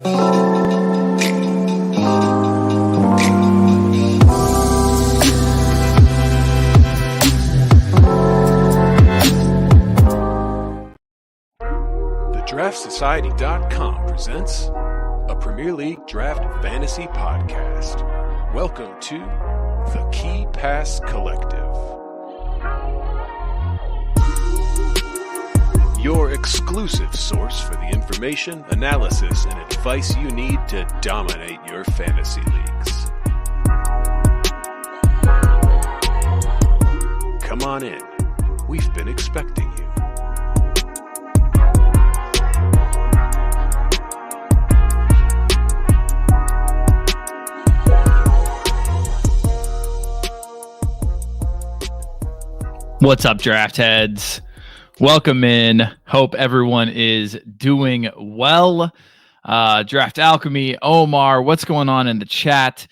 DraftSociety.com presents a Premier League Draft Fantasy Podcast. Welcome to the Key Pass Collective, your exclusive source for the information, analysis, and advice you need to dominate your fantasy leagues. Come on in. We've been expecting you. What's up, draft heads? Welcome in. Hope everyone is doing well. Draft Alchemy, Omar, what's going on in the chat?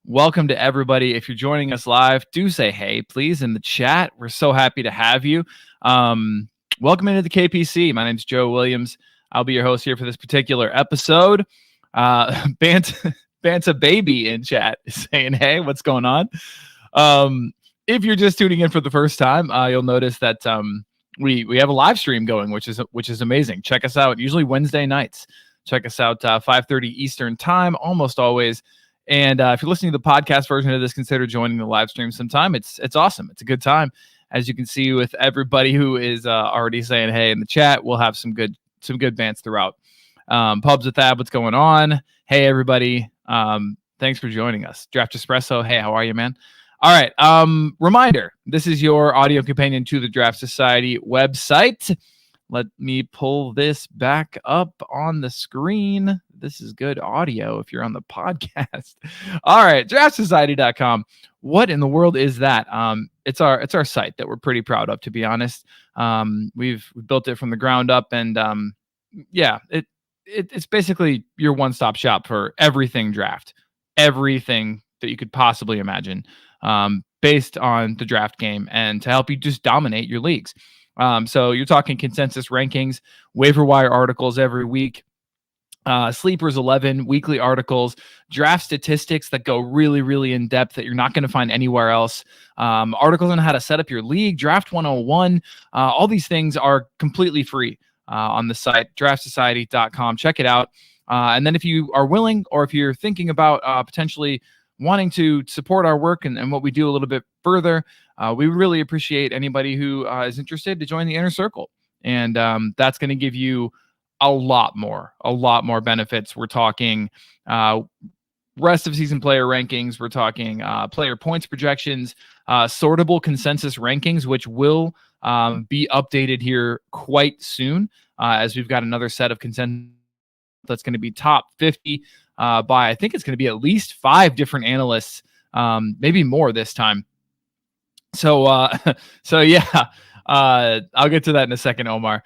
Welcome to everybody. If you're joining us live, do say hey, please, in the chat. We're so happy to have you. Welcome into the KPC. My name's Joe Williams. I'll be your host here for this particular episode. Banta Baby in chat is saying hey, what's going on? If you're just tuning in for the first time, you'll notice that we have a live stream going, which is amazing. Check us out. Usually Wednesday nights. Check us out 5:30 Eastern time, almost always. And if you're listening to the podcast version of this, consider joining the live stream sometime. It's awesome. It's a good time, as you can see with everybody who is already saying hey in the chat. We'll have some good bants throughout. Pubs with Thab, what's going on? Hey everybody. Thanks for joining us. Draft Espresso. Hey, how are you, man? All right. Reminder, this is your audio companion to the Draft Society website. Let me pull this back up on the screen. This is good audio if you're on the podcast. All right. DraftSociety.com. What in the world is that? It's our site that we're pretty proud of, to be honest. We've built it from the ground up, and it's basically your one-stop shop for everything draft, everything that you could possibly imagine. Based on the draft game and to help you just dominate your leagues. So you're talking consensus rankings, waiver wire articles every week, Sleepers 11, weekly articles, draft statistics that go really, really in depth that you're not going to find anywhere else, articles on how to set up your league, Draft 101. All these things are completely free on the site, DraftSociety.com. Check it out. And then if you are willing, or if you're thinking about potentially wanting to support our work and what we do a little bit further, we really appreciate anybody who is interested to join the inner circle. And that's going to give you a lot more benefits. We're talking rest of season player rankings. We're talking player points projections, sortable consensus rankings, which will be updated here quite soon, as we've got another set of consensus that's going to be top 50 by, I think it's going to be at least 5 different analysts, maybe more this time. So yeah, I'll get to that in a second, Omar.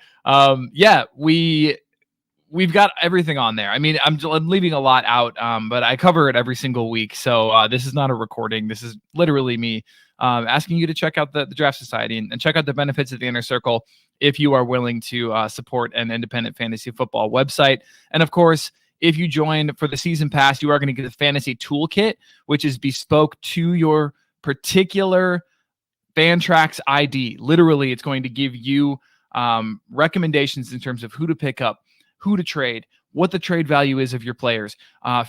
We've got everything on there. I mean, I'm leaving a lot out, but I cover it every single week. So this is not a recording. This is literally me asking you to check out the Draft Society and check out the benefits of the Inner Circle if you are willing to support an independent fantasy football website. And of course, if you join for the season pass, you are going to get the fantasy toolkit, which is bespoke to your particular Fantrax ID. Literally, it's going to give you recommendations in terms of who to pick up, who to trade, what the trade value is of your players,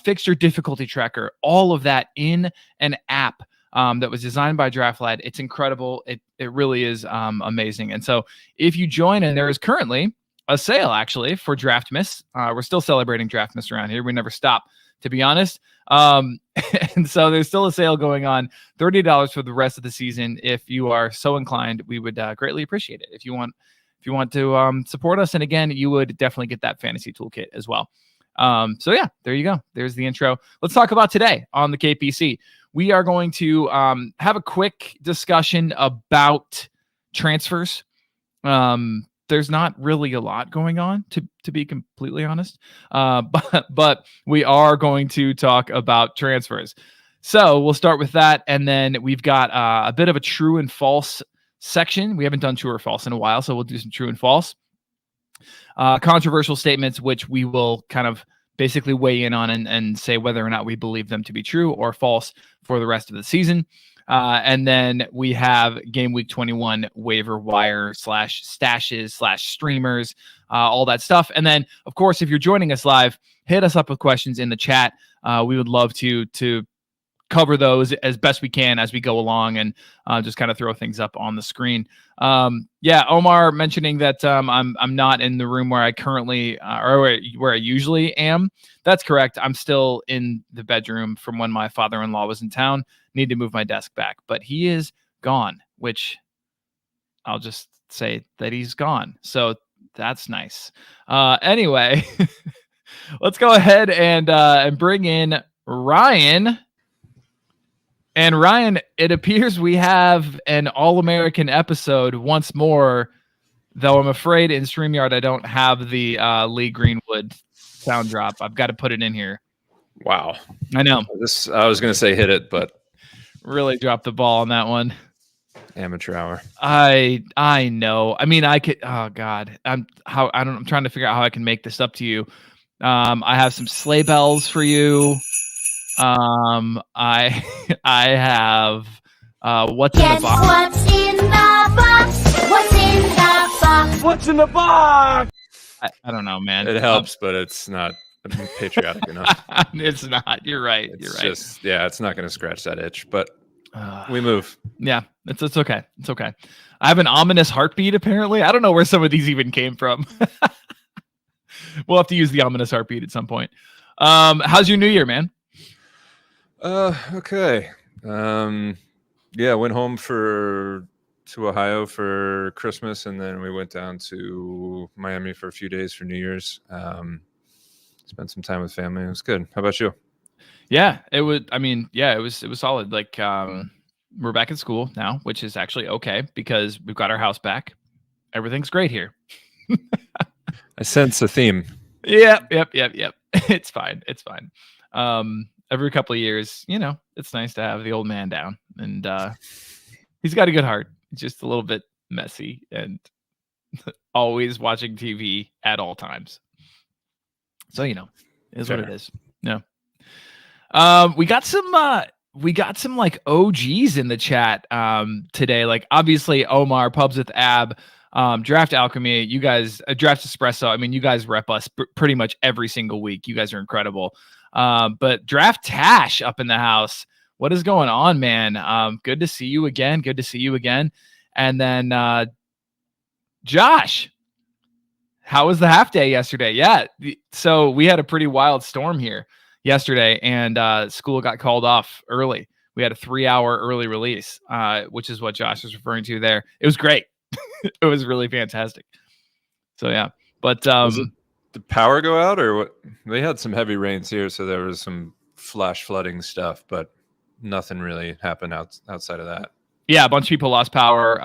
fixture difficulty tracker, all of that in an app that was designed by DraftLad. It's incredible. It really is amazing. And so if you join, and there is currently a sale actually for Draft Miss. We're still celebrating Draft Miss around here. We never stop, to be honest. And so there's still a sale going on, $30 for the rest of the season. If you are so inclined, we would greatly appreciate it. If you want to support us, and again, you would definitely get that fantasy toolkit as well. So yeah, there you go. There's the intro. Let's talk about today on the KPC. We are going to have a quick discussion about transfers. There's not really a lot going on, to be completely honest. But we are going to talk about transfers. So we'll start with that. And then we've got a bit of a true and false section. We haven't done true or false in a while, so we'll do some true and false. Controversial statements, which we will kind of basically weigh in on and say whether or not we believe them to be true or false for the rest of the season. And then we have GW21 waiver wire / stashes / streamers, all that stuff. And then, of course, if you're joining us live, hit us up with questions in the chat. We would love to cover those as best we can as we go along, and just kind of throw things up on the screen. Omar mentioning that I'm not in the room where I currently or where I usually am. That's correct. I'm still in the bedroom from when my father-in-law was in town. Need to move my desk back, but he is gone, which I'll just say that he's gone. So that's nice. Anyway, let's go ahead and bring in Ryan. And Ryan, it appears we have an All-American episode once more, though I'm afraid in StreamYard I don't have the Lee Greenwood sound drop. I've got to put it in here. Wow. I know. I was going to say hit it, but really dropped the ball on that one. Amateur hour. I know. I mean, I could. Oh God, I'm trying to figure out how I can make this up to you. I have some sleigh bells for you. I have what's in the box? What's in the box? What's in the box? What's in the box? I don't know, man. It helps, but it's not patriotic enough. It's not. You're right. It's You're right. just, it's not going to scratch that itch, but we move. Yeah, it's okay. It's okay. I have an ominous heartbeat, apparently. I don't know where some of these even came from. We'll have to use the ominous heartbeat at some point. How's your new year, man? Okay. Went home to Ohio for Christmas, and then we went down to Miami for a few days for New Year's. Spent some time with family. It was good. How about you? Yeah, it was. I mean, yeah, it was solid. Like, we're back in school now, which is actually okay because we've got our house back. Everything's great here. I sense a theme. Yep. It's fine. Every couple of years, it's nice to have the old man down, and he's got a good heart. Just a little bit messy and always watching TV at all times. So, is what it is. No. We got some like OGs in the chat today. Like, obviously Omar, Pubs with Ab, Draft Alchemy, you guys, Draft Espresso. I mean, you guys rep us pretty much every single week. You guys are incredible. But Draft Tash up in the house. What is going on, man? Good to see you again. And then Josh, how was the half day yesterday? Yeah. So we had a pretty wild storm here yesterday, and school got called off early. We had a 3-hour early release, which is what Josh was referring to there. It was great. It was really fantastic. So yeah, but did the power go out or what? They had some heavy rains here, so there was some flash flooding stuff, but nothing really happened outside of that. Yeah, a bunch of people lost power.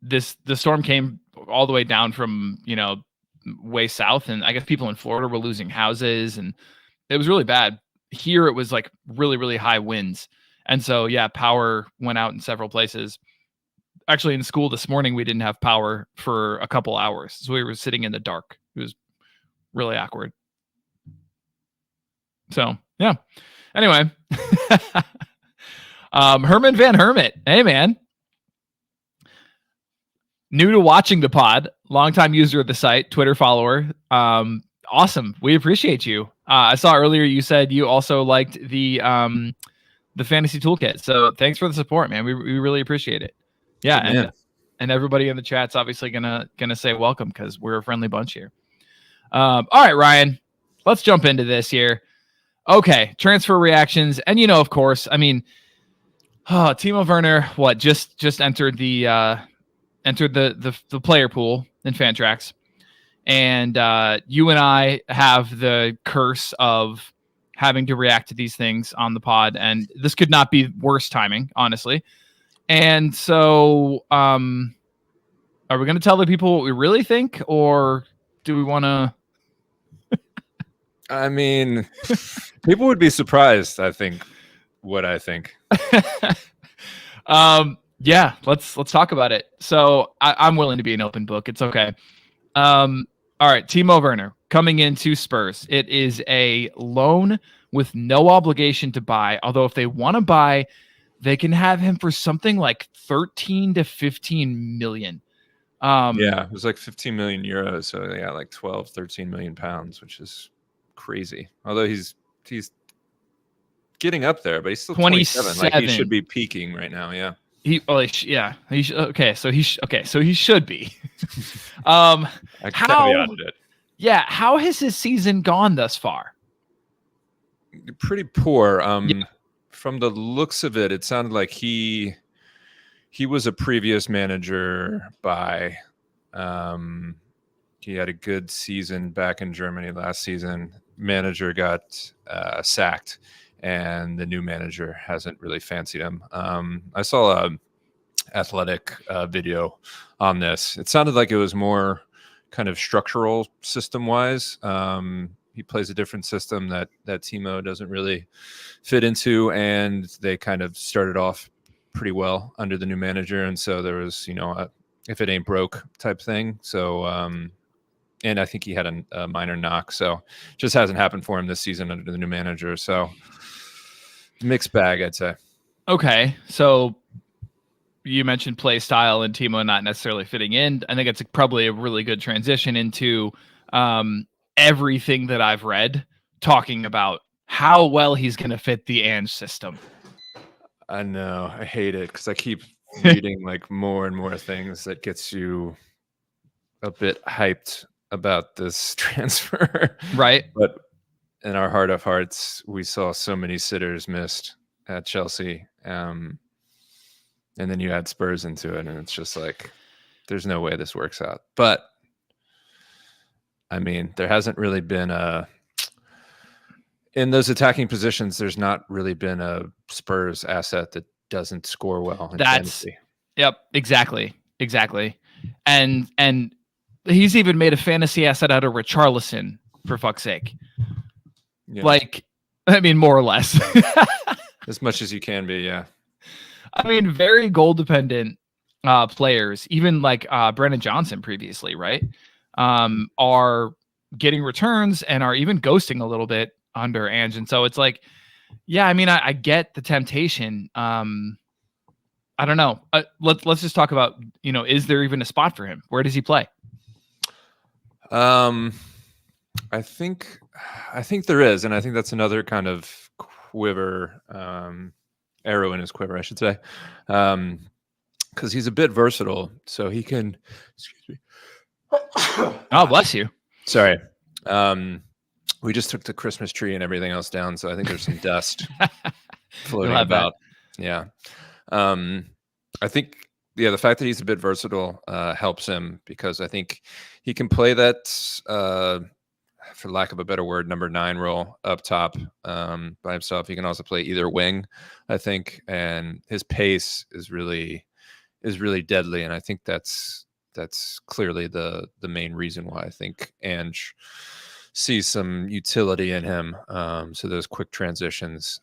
The storm came all the way down from way south, and I guess people in Florida were losing houses, and it was really bad. Here it was like really, really high winds, and so yeah, power went out in several places. Actually, in school this morning, we didn't have power for a couple hours, so we were sitting in the dark. It was really awkward. So yeah. Anyway, Herman Van Hermit. Hey, man. New to watching the pod, longtime user of the site, Twitter follower. Awesome. We appreciate you. I saw earlier you said you also liked the fantasy toolkit. So thanks for the support, man. We really appreciate it. Yeah, and everybody in the chat's obviously gonna say welcome because we're a friendly bunch here. All right, Ryan, let's jump into this here. Okay, transfer reactions, and of course, I mean, Timo Werner, just entered the player pool in Fantrax, and you and I have the curse of having to react to these things on the pod, and this could not be worse timing, honestly. And so, are we going to tell the people what we really think, or do we want to? I mean, people would be surprised, I think, what I think. Yeah, let's talk about it. So I'm willing to be an open book. It's okay. All right, Timo Werner coming into Spurs. It is a loan with no obligation to buy. Although if they want to buy, they can have him for something like 13 to 15 million. Yeah, it was like 15 million euros. So they got like 12, 13 million pounds, which is crazy. Although he's getting up there, but he's still 27. Like he should be peaking right now. Yeah. Okay, so he should be. I caveated it. Yeah, how has his season gone thus far? Pretty poor. From the looks of it, it sounded like he was a previous manager by he had a good season back in Germany last season. Manager got sacked, and the new manager hasn't really fancied him. I saw a athletic video on this. It sounded like it was more kind of structural system wise. He plays a different system that Timo doesn't really fit into, and they kind of started off pretty well under the new manager. And so there was, a if it ain't broke type thing. So, and I think he had a minor knock. So just hasn't happened for him this season under the new manager. So mixed bag, I'd say. Okay. So you mentioned play style and Timo not necessarily fitting in. I think it's probably a really good transition into everything that I've read talking about how well he's going to fit the Ange system. I know. I hate it because I keep reading like more and more things that gets you a bit hyped about this transfer. Right. But in our heart of hearts, we saw so many sitters missed at Chelsea. And then you add Spurs into it, and it's just like, there's no way this works out. But I mean, there hasn't really been in those attacking positions, there's not really been a Spurs asset that doesn't score well in fantasy. Yep, exactly. And he's even made a fantasy asset out of Richarlison, for fuck's sake. Yeah. Like, I mean, more or less. As much as you can be, yeah. I mean, very goal dependent players, even like Brennan Johnson previously, right? Are getting returns and are even ghosting a little bit under Ange. And so it's like, yeah, I mean, I get the temptation. I don't know. Let's just talk about, is there even a spot for him? Where does he play? I think there is, and I think that's another kind of quiver, arrow in his quiver, I should say, because he's a bit versatile. So he can. Excuse me. Oh, bless you. Sorry. We just took the Christmas tree and everything else down, so I think there's some dust floating about. Yeah. I think, the fact that he's a bit versatile helps him, because I think he can play that, for lack of a better word, number 9 role up top by himself. He can also play either wing, I think, and his pace is really deadly, and I think that's clearly the main reason why I think Ange sees some utility in him. So those quick transitions,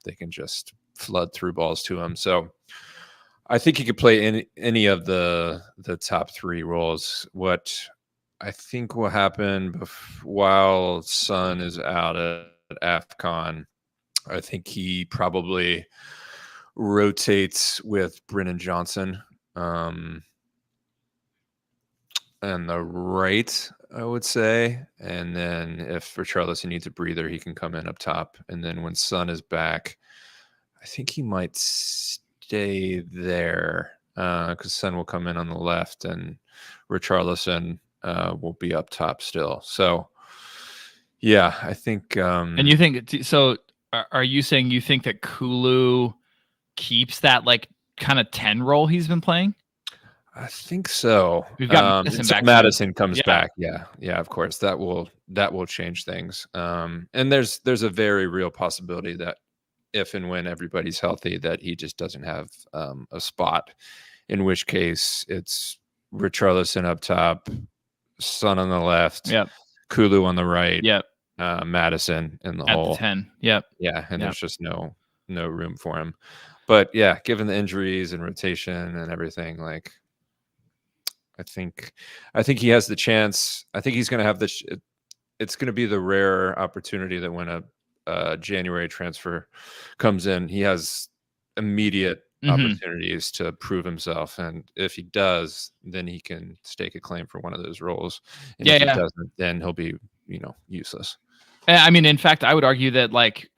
they can just flood through balls to him. So I think he could play any of the top 3 roles. What I think will happen while Son is out at AFCON, I think he probably rotates with Brennan Johnson and the right, I would say. And then if Richarlison needs a breather, he can come in up top. And then when Son is back, I think he might stay there because Son will come in on the left and Richarlison will be up top still. So, yeah, I think. And you think so? Are you saying you think that Kulu keeps that like kind of 10 role he's been playing? I think so. We've got Madison comes back. Yeah, of course. That will change things. And there's a very real possibility that if and when everybody's healthy, that he just doesn't have a spot. In which case, it's Richarlison up top, Son on the left, Kulu on the right, Madison in the hole. 10. Yep. Yeah, and there's just no room for him. But yeah, given the injuries and rotation and everything, like. I think he has the chance. I think he's going to have it's going to be the rare opportunity that when a January transfer comes in, he has immediate opportunities to prove himself, and if he does, then he can stake a claim for one of those roles, and if he doesn't, then he'll be useless. I mean, in fact, I would argue that like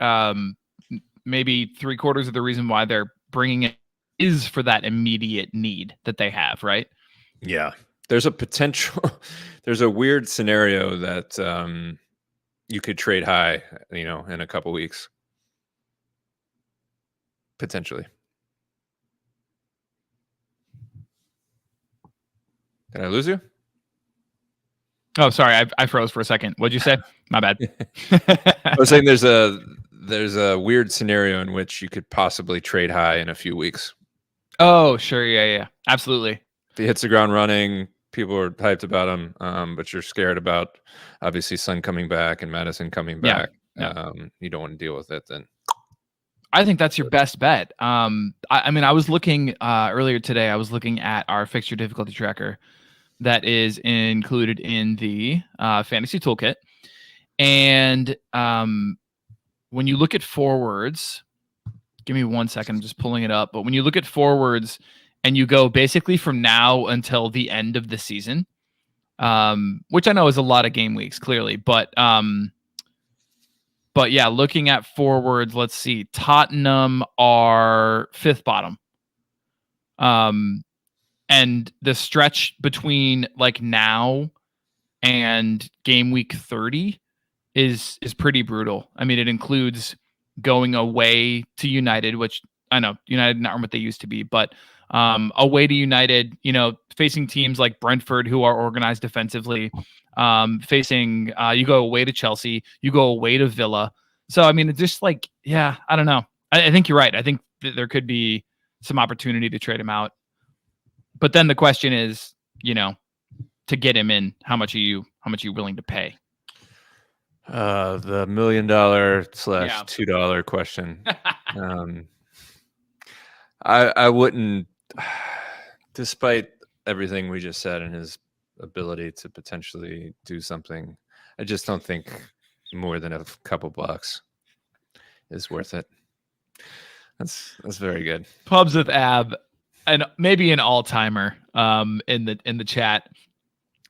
maybe 3/4 of the reason why they're bringing it is for that immediate need that they have, right? Yeah, there's a potential there's a weird scenario that you could trade high in a couple weeks, potentially. Did I lose you? Oh, sorry, I froze for a second. What'd you say? My bad. I was saying there's a weird scenario in which you could possibly trade high in a few weeks. Oh, sure, yeah, absolutely. If he hits the ground running, people are hyped about him, but you're scared about obviously Sun coming back and Madison coming back. Yeah. You don't want to deal with it then. I think that's your best bet. I mean, I was looking earlier today. I was looking at our fixture difficulty tracker that is included in the fantasy toolkit, and when you look at forwards, give me 1 second. I'm just pulling it up. But when you look at forwards and you go basically from now until the end of the season, which I know is a lot of game weeks, clearly, but yeah, looking at forwards, let's see. Tottenham are 5th bottom. And the stretch between like now and game week 30 is pretty brutal. I mean, it includes going away to United, which I know United aren't what they used to be, but away to United, facing teams like Brentford who are organized defensively, facing you go away to Chelsea, you go away to Villa. So I mean, it's just like, yeah, I don't know. I think you're right. I think there could be some opportunity to trade him out. But then the question is, to get him in, how much are you willing to pay? The $1 million / $2 question. I wouldn't, despite everything we just said and his ability to potentially do something, I just don't think more than a couple bucks is worth it. That's very good. Pubs with Ab, and maybe an all-timer in the chat.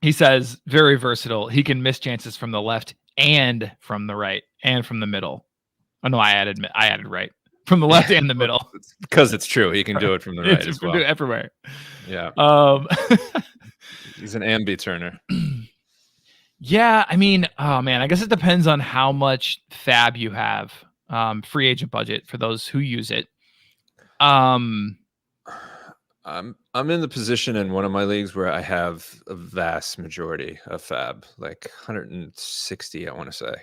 He says very versatile. He can miss chances from the left and from the right and from the middle. Oh no, I added right. From the left and the middle. Because it's true. He can do it from the right as well. Everywhere. Yeah. He's an ambi turner. Yeah, I mean, oh man, I guess it depends on how much fab you have. Free agent budget for those who use it. I'm in the position in one of my leagues where I have a vast majority of fab, like 160, I want to say.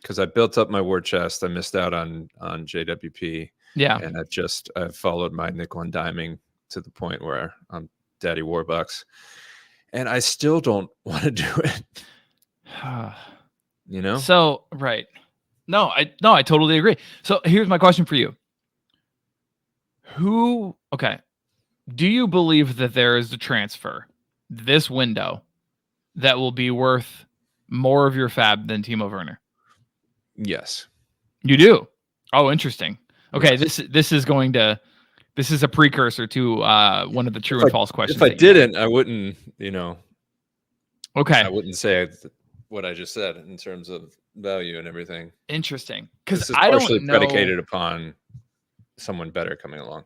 Because I built up my war chest. I missed out on JWP. Yeah. And I've followed my nickel and diming to the point where I'm Daddy Warbucks. And I still don't want to do it. So, right. No, I totally agree. So here's my question for you. Do you believe that there is a transfer this window that will be worth more of your fab than Timo Werner? Yes. You do? Oh, interesting. Okay, yes. This is a precursor to one of the true and false questions. If I didn't, I wouldn't, Okay. I wouldn't say what I just said in terms of value and everything. Interesting. Because I don't know. Predicated upon someone better coming along.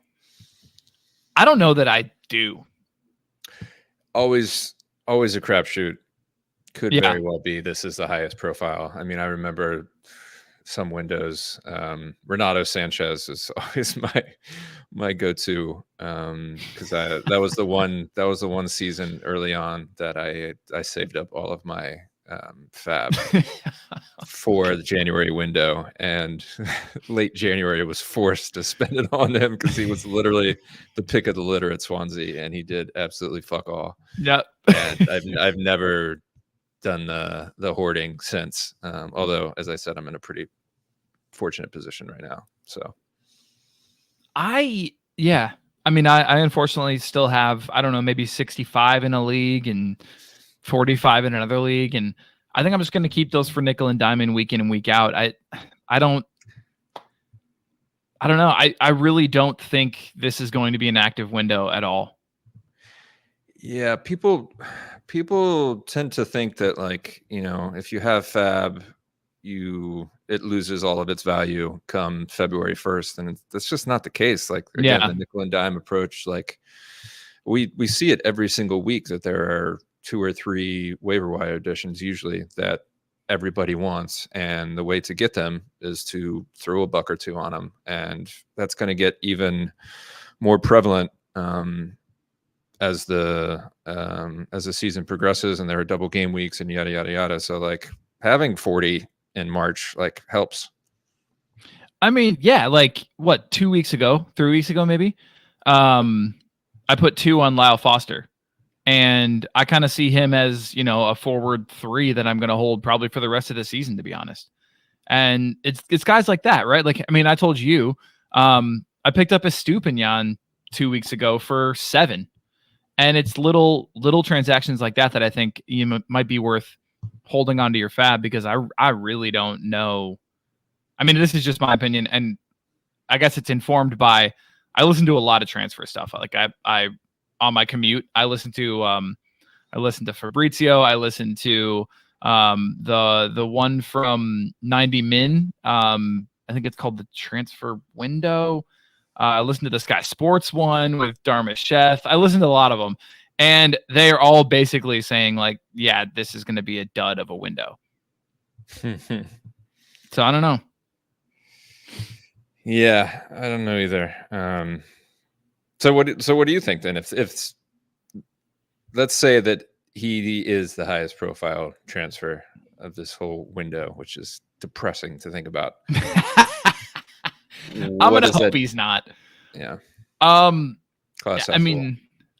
I don't know that I do. Always a crapshoot. Could very well be this is the highest profile. I mean, I remember some windows. Renato Sanchez is always my go-to because that was the one season early on that I saved up all of my fab for the January window, and late January was forced to spend it on him because he was literally the pick of the litter at Swansea, and he did absolutely fuck all. Yep. And I've never done the hoarding since. Although, as I said, I'm in a pretty fortunate position right now. So, I mean, I unfortunately still have, I don't know, maybe 65 in a league and 45 in another league, and I think I'm just going to keep those for nickel and diamond week in and week out. I don't know. I really don't think this is going to be an active window at all. Yeah, people tend to think that, like, if you have Fab, it loses all of its value come February 1st, and that's just not the case. Like, again, the nickel and dime approach, like we see it every single week that there are 2 or 3 waiver wire additions usually that everybody wants, and the way to get them is to throw a buck or two on them, and that's going to get even more prevalent as the season progresses, and there are double game weeks and yada yada yada. So, like, having 40 in March, like, helps. I mean, yeah, like, what, 3 weeks ago, maybe, I put 2 on Lyle Foster, and I kind of see him as, a forward 3 that I'm going to hold probably for the rest of the season, to be honest. And it's guys like that, right? Like, I mean, I told you, I picked up a Stupinian 2 weeks ago for 7. And it's little transactions like that I think might be worth holding onto your Fab, because I really don't know. I mean, this is just my opinion, and I guess it's informed by, I listen to a lot of transfer stuff. Like, I on my commute, I listen to Fabrizio. I listen to the one from 90 Min. I think it's called the Transfer Window. I listened to the Sky Sports one with Darmasheth. I listened to a lot of them, and they are all basically saying, like, yeah, this is going to be a dud of a window. So I don't know. Yeah, I don't know either. So what do you think then? If let's say that he is the highest profile transfer of this whole window, which is depressing to think about. I'm gonna hope he's not. Yeah. Class I mean,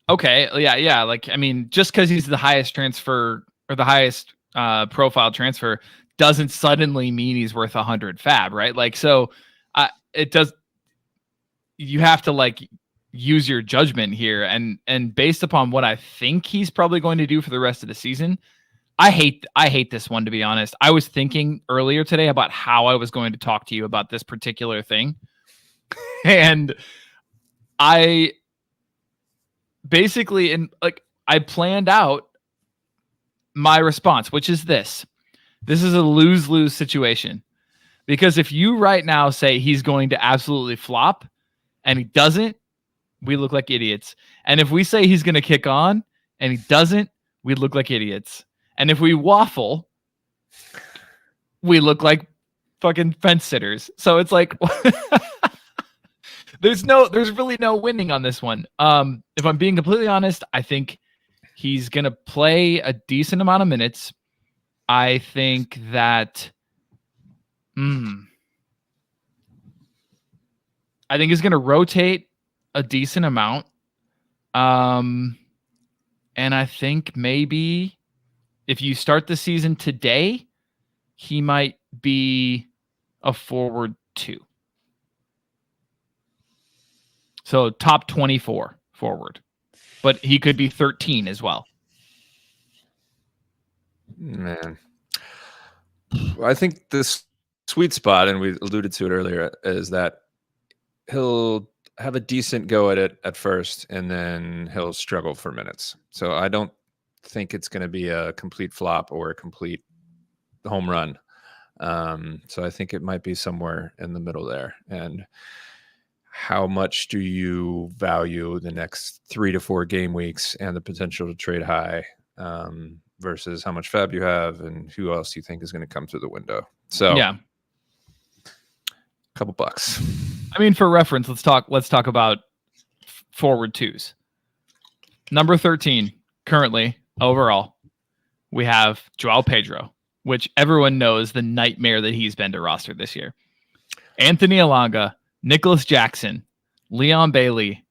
okay, yeah. Like, I mean, just because he's the highest transfer or the highest profile transfer doesn't suddenly mean he's worth 100 Fab, right? Like, so it does. You have to, like, use your judgment here, and based upon what I think he's probably going to do for the rest of the season, I hate this one, to be honest. I was thinking earlier today about how I was going to talk to you about this particular thing. And I basically, I planned out my response, which is this. This is a lose-lose situation. Because if you right now say he's going to absolutely flop and he doesn't, we look like idiots. And if we say he's going to kick on and he doesn't, we look like idiots. And if we waffle, we look like fucking fence sitters. So it's like, there's really no winning on this one. If I'm being completely honest, I think he's going to play a decent amount of minutes. I think that, I think he's going to rotate a decent amount. And I think maybe if you start the season today, he might be a forward 2. So top 24 forward, but he could be 13 as well. Man, I think this sweet spot, and we alluded to it earlier, is that he'll have a decent go at it at first, and then he'll struggle for minutes. So I don't think it's going to be a complete flop or a complete home run. So I think it might be somewhere in the middle there. And how much do you value the next 3 to 4 game weeks and the potential to trade high versus how much Fab you have and who else you think is going to come through the window? So yeah, a couple bucks. I mean, for reference, let's talk about forward 2s. Number 13 currently overall, we have Joao Pedro, which everyone knows the nightmare that he's been to roster this year. Anthony Elanga, Nicholas Jackson, Leon Bailey.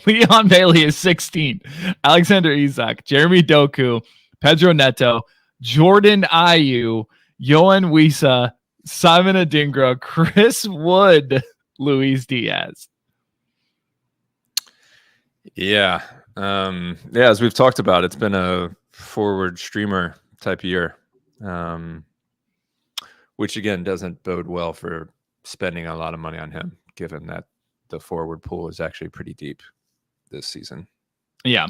Leon Bailey is 16. Alexander Isak, Jeremy Doku, Pedro Neto, Jordan Ayew, Yohan Wissa, Simon Adingra, Chris Wood, Luis Diaz. Yeah. As we've talked about, it's been a forward streamer type year. which again doesn't bode well for spending a lot of money on him, given that the forward pool is actually pretty deep this season. Yeah.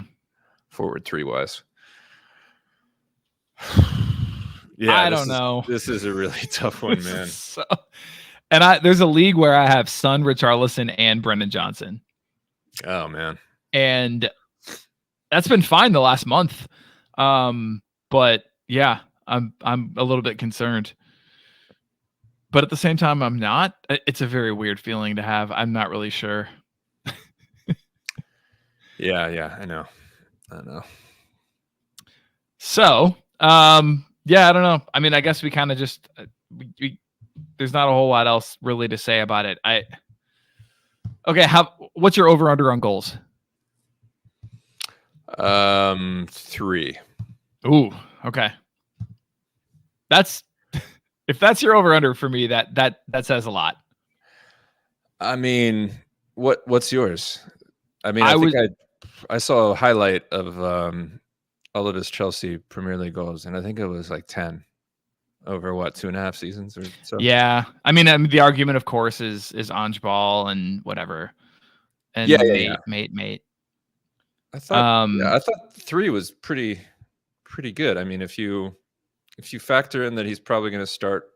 Forward 3-wise. I don't know. This is a really tough one, man. There's a league where I have Son, Richarlison, and Brendan Johnson. Oh man. And that's been fine the last month. But yeah, I'm a little bit concerned. But at the same time, I'm not. It's a very weird feeling to have. I'm not really sure. Yeah, I know. So, yeah, I don't know. I mean, I guess we kind of just there's not a whole lot else really to say about it. Okay, what's your over under on goals? 3. Ooh, okay. If that's your over under for me, that says a lot. I mean, what's yours? I mean, I saw a highlight of all of his Chelsea Premier League goals, and I think it was like 10 over 2.5 seasons or so. Yeah, I mean, the argument, of course, is Ange Ball and whatever, and mate. I thought 3 was pretty good. I mean, if you factor in that he's probably going to start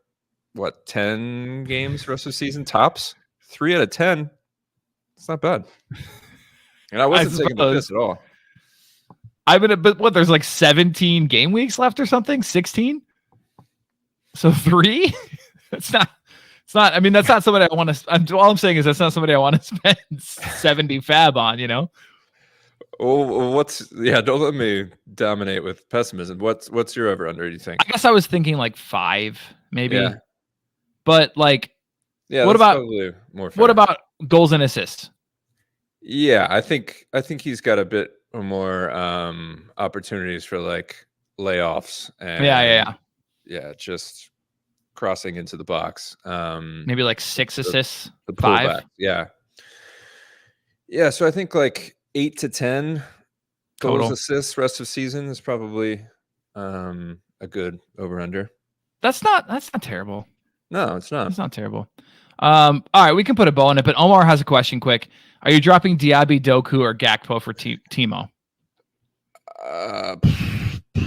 10 games the rest of the season tops, 3 out of 10, it's not bad. And I wasn't thinking about this at all. But there's like 17 game weeks left or something, 16. So 3. It's not. I mean, that's not somebody I want to. All I'm saying is that's not somebody I want to spend 70 fab on. You know. Oh, don't let me dominate with pessimism. What's your over under, do you think? I guess I was thinking like 5, maybe. Yeah. But like, what about more fair. What about goals and assists? Yeah, I think he's got a bit more opportunities for like layoffs and yeah, just crossing into the box. Maybe like 6 assists, the 5. Pullback. Yeah. So I think like 8 to 10 goals, assists rest of season is probably a good over under. That's not terrible. No, it's not. It's not terrible. All right, we can put a bow on it, but Omar has a question quick. Are you dropping Diaby, Doku, or Gakpo for Timo?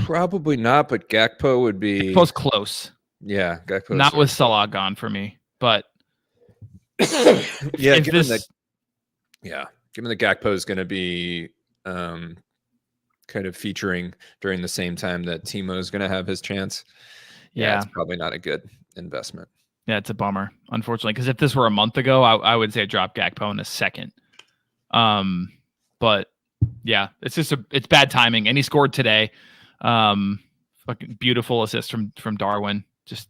Probably not, but Gakpo would be... Gakpo's close. Yeah, Gakpo. Not with Salah gone for me, but... given that Gakpo is going to be kind of featuring during the same time that Timo is going to have his chance, it's probably not a good investment. Yeah, it's a bummer, unfortunately, because if this were a month ago, I would say drop Gakpo in a second. But yeah, it's bad timing, and he scored today. Fucking beautiful assist from Darwin. Just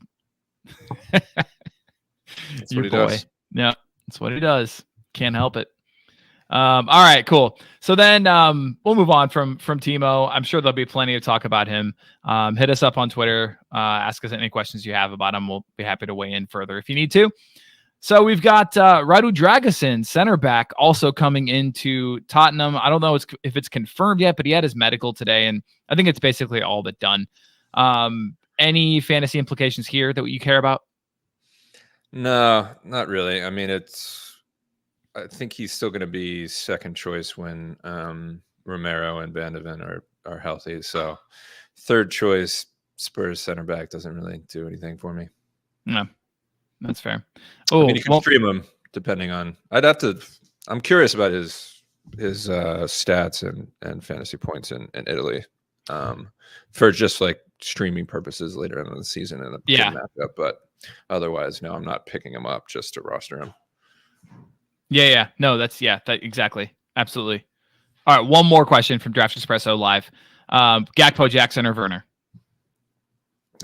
that's what he does. Yeah, that's what he does. Can't help it. All right, cool. So then we'll move on from Timo. I'm sure there'll be plenty to talk about him. Hit us up on Twitter. Ask us any questions you have about him. We'll be happy to weigh in further if you need to. So we've got Radu Dragusin, center back, also coming into Tottenham. I don't know if it's confirmed yet, but he had his medical today, and I think it's basically all but done. Any fantasy implications here that you care about? No, not really. I mean, I think he's still going to be second choice when Romero and Van de Ven are healthy. So third choice Spurs center back doesn't really do anything for me. No, that's fair. I mean, you can stream him depending on. I'm curious about his stats and fantasy points in Italy for just like streaming purposes later in the season in a matchup. But otherwise, no, I'm not picking him up just to roster him. Yeah. No, that exactly. Absolutely. All right. One more question from Draft Espresso Live. Gakpo, Jackson, or Werner?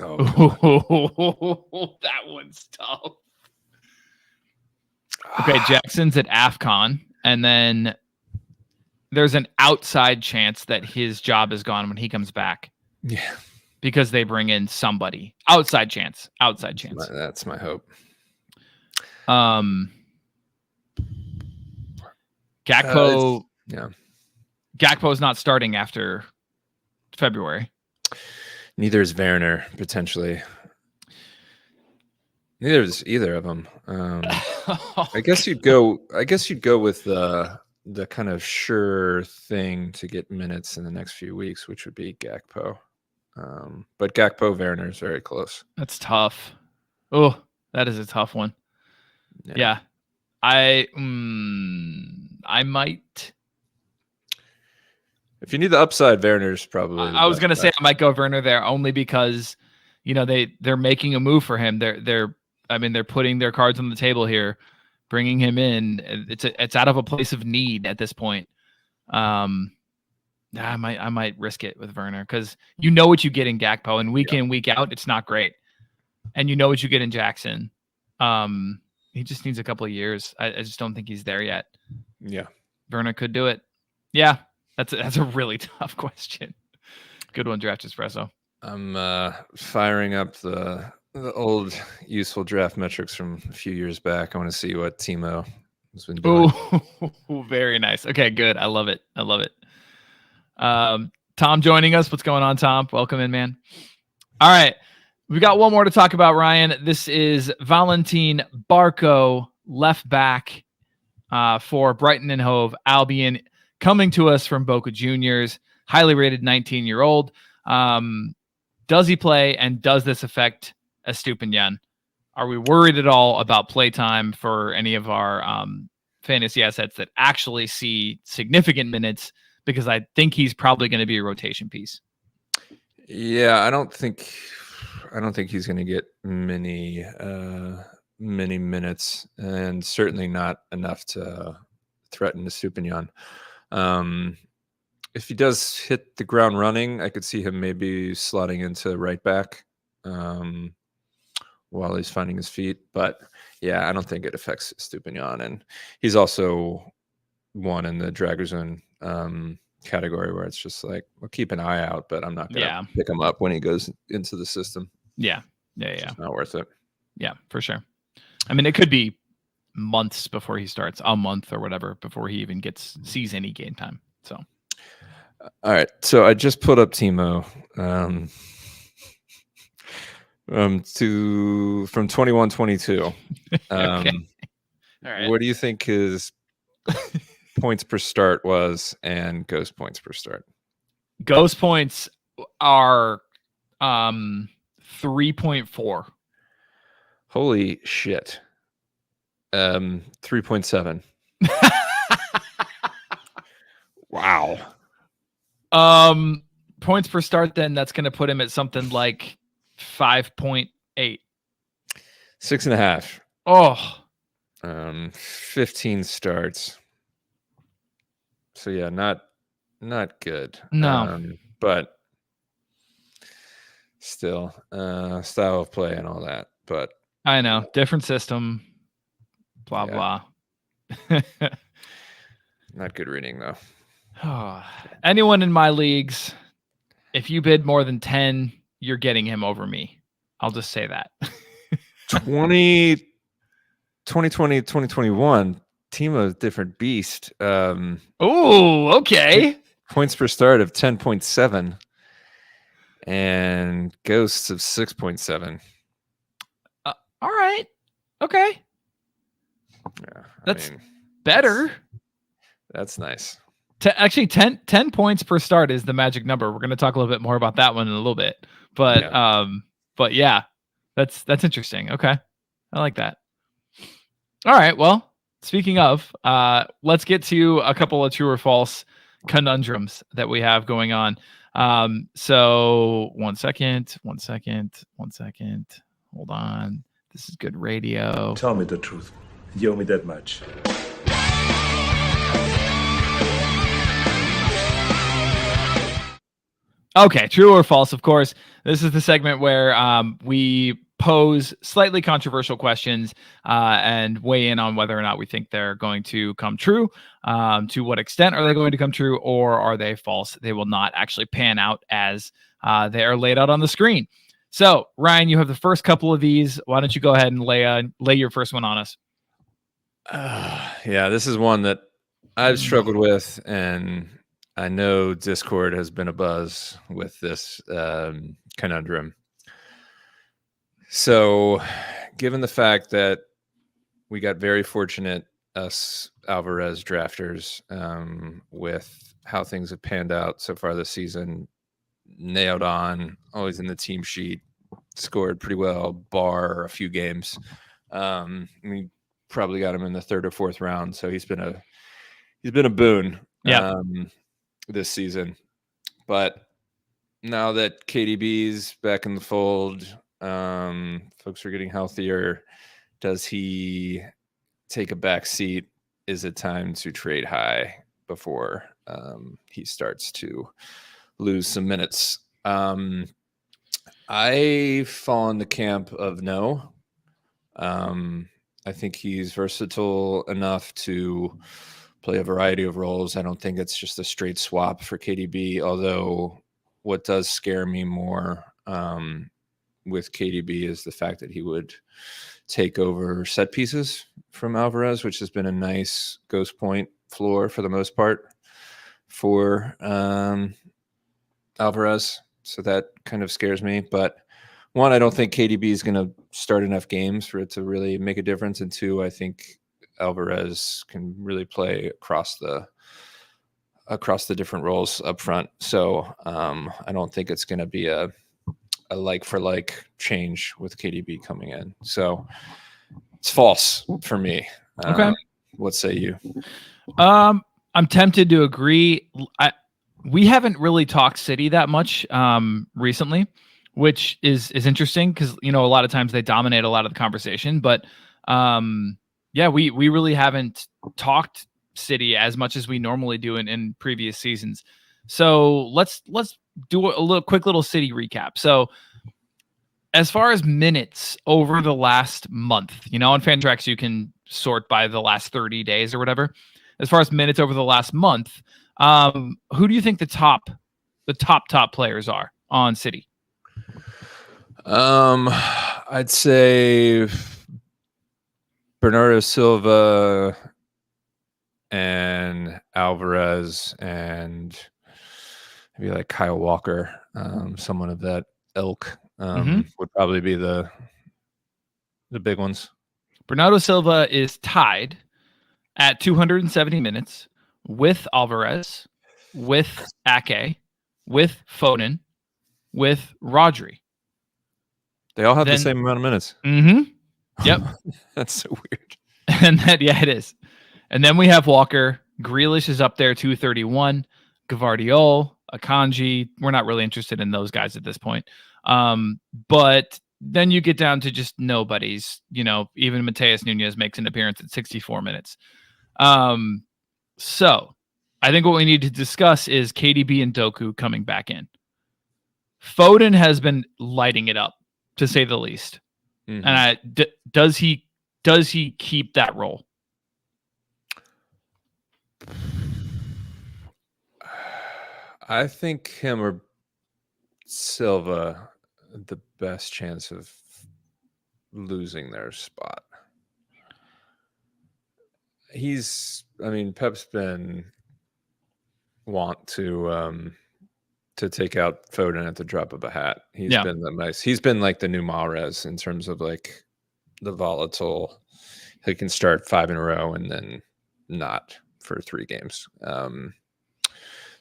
Oh, that one's tough. Okay. Jackson's at AFCON, and then there's an outside chance that his job is gone when he comes back. Yeah. Because they bring in somebody. Outside chance. That's my hope. Gakpo's not starting after February. Neither is Werner, potentially. Neither is either of them. I guess you'd go with the kind of sure thing to get minutes in the next few weeks, which would be Gakpo. But Gakpo Werner is very close. That's tough. Oh, that is a tough one. Yeah. I might. If you need the upside, Werner's probably. I was gonna say I might go Werner there only because, they're making a move for him. They're putting their cards on the table here, bringing him in. It's out of a place of need at this point. I might risk it with Werner because you know what you get in Gakpo, and week in, week out, it's not great. And you know what you get in Jackson. He just needs a couple of years. I just don't think he's there yet. Yeah. Werner could do it. Yeah. That's a really tough question. Good one, Draft Espresso. I'm firing up the old useful draft metrics from a few years back. I want to see what Timo has been doing. Ooh, very nice. Okay, good. I love it. Tom joining us. What's going on, Tom? Welcome in, man. All right. We got one more to talk about, Ryan. This is Valentin Barco, left back for Brighton and Hove Albion, coming to us from Boca Juniors, highly rated 19-year-old. Does he play, and does this affect Estupiñán? Are we worried at all about playtime for any of our fantasy assets that actually see significant minutes? Because I think he's probably going to be a rotation piece. Yeah, I don't think he's going to get many minutes, and certainly not enough to threaten Estupiñán. If he does hit the ground running, I could see him maybe slotting into right back while he's finding his feet. But yeah, I don't think it affects Estupiñán, and he's also one in the Dragusin category where it's just like, we'll keep an eye out, but I'm not gonna pick him up when he goes into the system. Yeah. It's not worth it. Yeah, for sure. I mean, it could be months before he starts, a month or whatever, before he even sees any game time. So, all right. So I just put up Timo from 21-22. Okay. All right. What do you think his points per start was and ghost points per start? Ghost points are 3.4. Holy shit. 3.7. Wow. Points per start, then that's going to put him at something like 5.8. 6.5. Oh. 15 starts. So yeah, not good. No. But still, style of play and all that. But I know, different system. Blah blah. Not good reading though. Anyone in my leagues, if you bid more than 10, you're getting him over me. I'll just say that. 2020, 2021, Timo's different beast. Oh, okay. Points per start of 10.7 and ghosts of 6.7. All right. Okay. Yeah, that's better. That's nice. Actually, 10 points per start is the magic number. We're going to talk a little bit more about that one in a little bit. But yeah, that's interesting. Okay. I like that. All right. Well, speaking of, let's get to a couple of true or false conundrums that we have going on. So one second. Hold on. This is good radio. Tell me the truth. You owe me that much. Okay, true or false, of course. This is the segment where we pose slightly controversial questions and weigh in on whether or not we think they're going to come true. To what extent are they going to come true, or are they false? They will not actually pan out as they are laid out on the screen. So, Ryan, you have the first couple of these. Why don't you go ahead and lay your first one on us? Yeah, this is one that I've struggled with, and I know Discord has been abuzz with this conundrum. So, given the fact that we got very fortunate, us Alvarez drafters, with how things have panned out so far this season, nailed on, always in the team sheet, scored pretty well, bar a few games. We probably got him in the 3rd or 4th round, so he's been a boon. Yeah. This season. But now that KDB's back in the fold, folks are getting healthier. Does he take a back seat? Is it time to trade high before he starts to lose some minutes? I fall in the camp of no. I think he's versatile enough to play a variety of roles. I don't think it's just a straight swap for KDB, although what does scare me more with KDB is the fact that he would take over set pieces from Alvarez, which has been a nice ghost point floor for the most part for Alvarez. So that kind of scares me. But one, I don't think KDB is going to start enough games for it to really make a difference. And two, I think Alvarez can really play across the different roles up front. So I don't think it's going to be a like for like change with KDB coming in. So it's false for me. Okay. What say you? I'm tempted to agree. We haven't really talked City that much recently, which is interesting because, a lot of times they dominate a lot of the conversation, but yeah, we really haven't talked City as much as we normally do in previous seasons. So let's do a quick little City recap. So as far as minutes over the last month, on Fantrax, you can sort by the last 30 days or whatever. As far as minutes over the last month, who do you think the top players are on City? I'd say Bernardo Silva and Alvarez and maybe like Kyle Walker, someone of that ilk, would probably be the big ones. Bernardo Silva is tied at 270 minutes with Alvarez, with Ake, with Foden, with Rodri. They all have the same amount of minutes. Mm-hmm. Yep. That's so weird. And it is. And then we have Walker. Grealish is up there, 231. Gvardiol, Akanji. We're not really interested in those guys at this point. But then you get down to just nobodies. Even Mateus Nunes makes an appearance at 64 minutes. So I think what we need to discuss is KDB and Doku coming back in. Foden has been lighting it up, to say the least. Mm-hmm. And does he keep that role? I think him or Silva the best chance of losing their spot. Pep's been want to take out Foden at the drop of a hat. He's been like the new Mahrez in terms of like the volatile. He can start 5 in a row and then not for 3 games.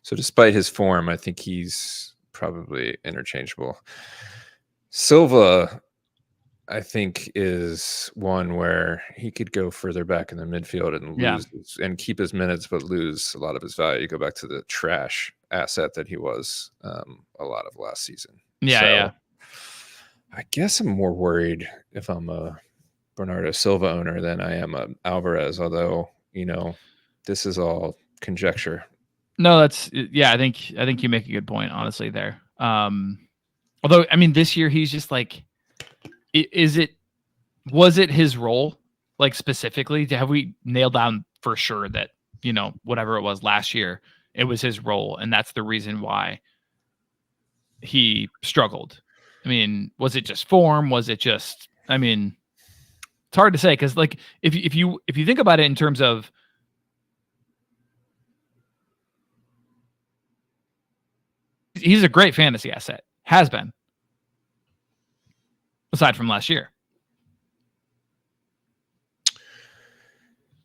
So despite his form, I think he's probably interchangeable. Silva, I think, is one where he could go further back in the midfield and lose and keep his minutes, but lose a lot of his value. You go back to the trash asset that he was a lot of last season. Yeah. I guess I'm more worried if I'm a Bernardo Silva owner than I am a Alvarez, although, this is all conjecture. No, I think you make a good point, honestly, there. Although, this year he's just like, was it his role, like specifically? Have we nailed down for sure that, whatever it was last year, it was his role, and that's the reason why he struggled? Was it just form? Was it just, it's hard to say, because like if you think about it in terms of he's a great fantasy asset. Has been. Aside from last year.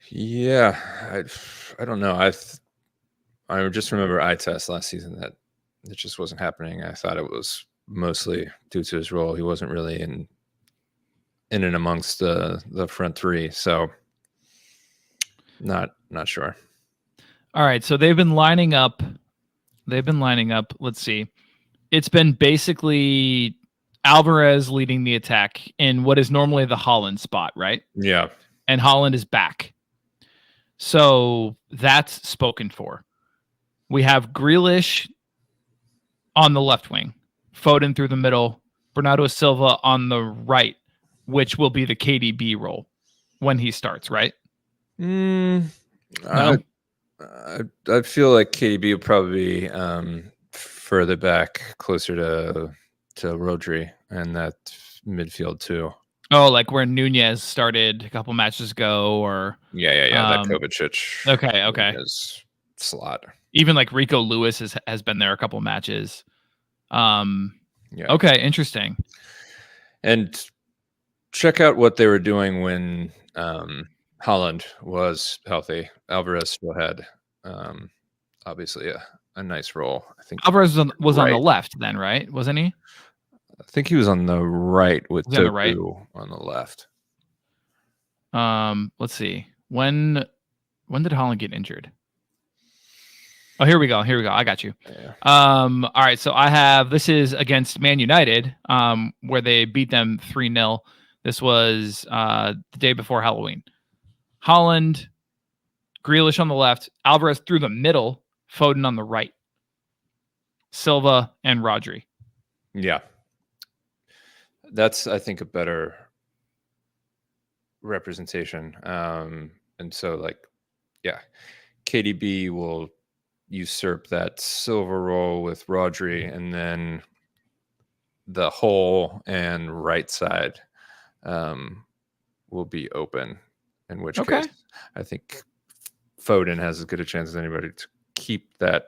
Yeah, I don't know. I just remember eye test last season that it just wasn't happening. I thought it was mostly due to his role. He wasn't really in and amongst the front three, so not sure. All right, so they've been lining up. Let's see. It's been basically Alvarez leading the attack in what is normally the Haaland spot, right? Yeah. And Haaland is back. So that's spoken for. We have Grealish on the left wing, Foden through the middle, Bernardo Silva on the right, which will be the KDB role when he starts, right? No? I feel like KDB will probably be further back, closer to Rodri and that midfield too. Oh, like where Nunez started a couple matches ago, or Yeah. That Kovacic. Okay. His slot. Even like Rico Lewis has been there a couple matches. Yeah. Okay, interesting. And check out what they were doing when Haaland was healthy. Alvarez still had obviously a nice role. I think Alvarez was on the left then, right? Wasn't he? I think he was on the right with Doku on the left. Let's see. When did Haaland get injured? Oh, here we go. I got you. Yeah. All right. So this is against Man United, where they beat them 3-0. This was the day before Halloween. Haaland, Grealish on the left, Alvarez through the middle, Foden on the right, Silva and Rodri. Yeah. That's, I think, a better representation. And so, KDB will usurp that silver role with Rodri, and then the whole and right side will be open, in which case I think Foden has as good a chance as anybody to keep that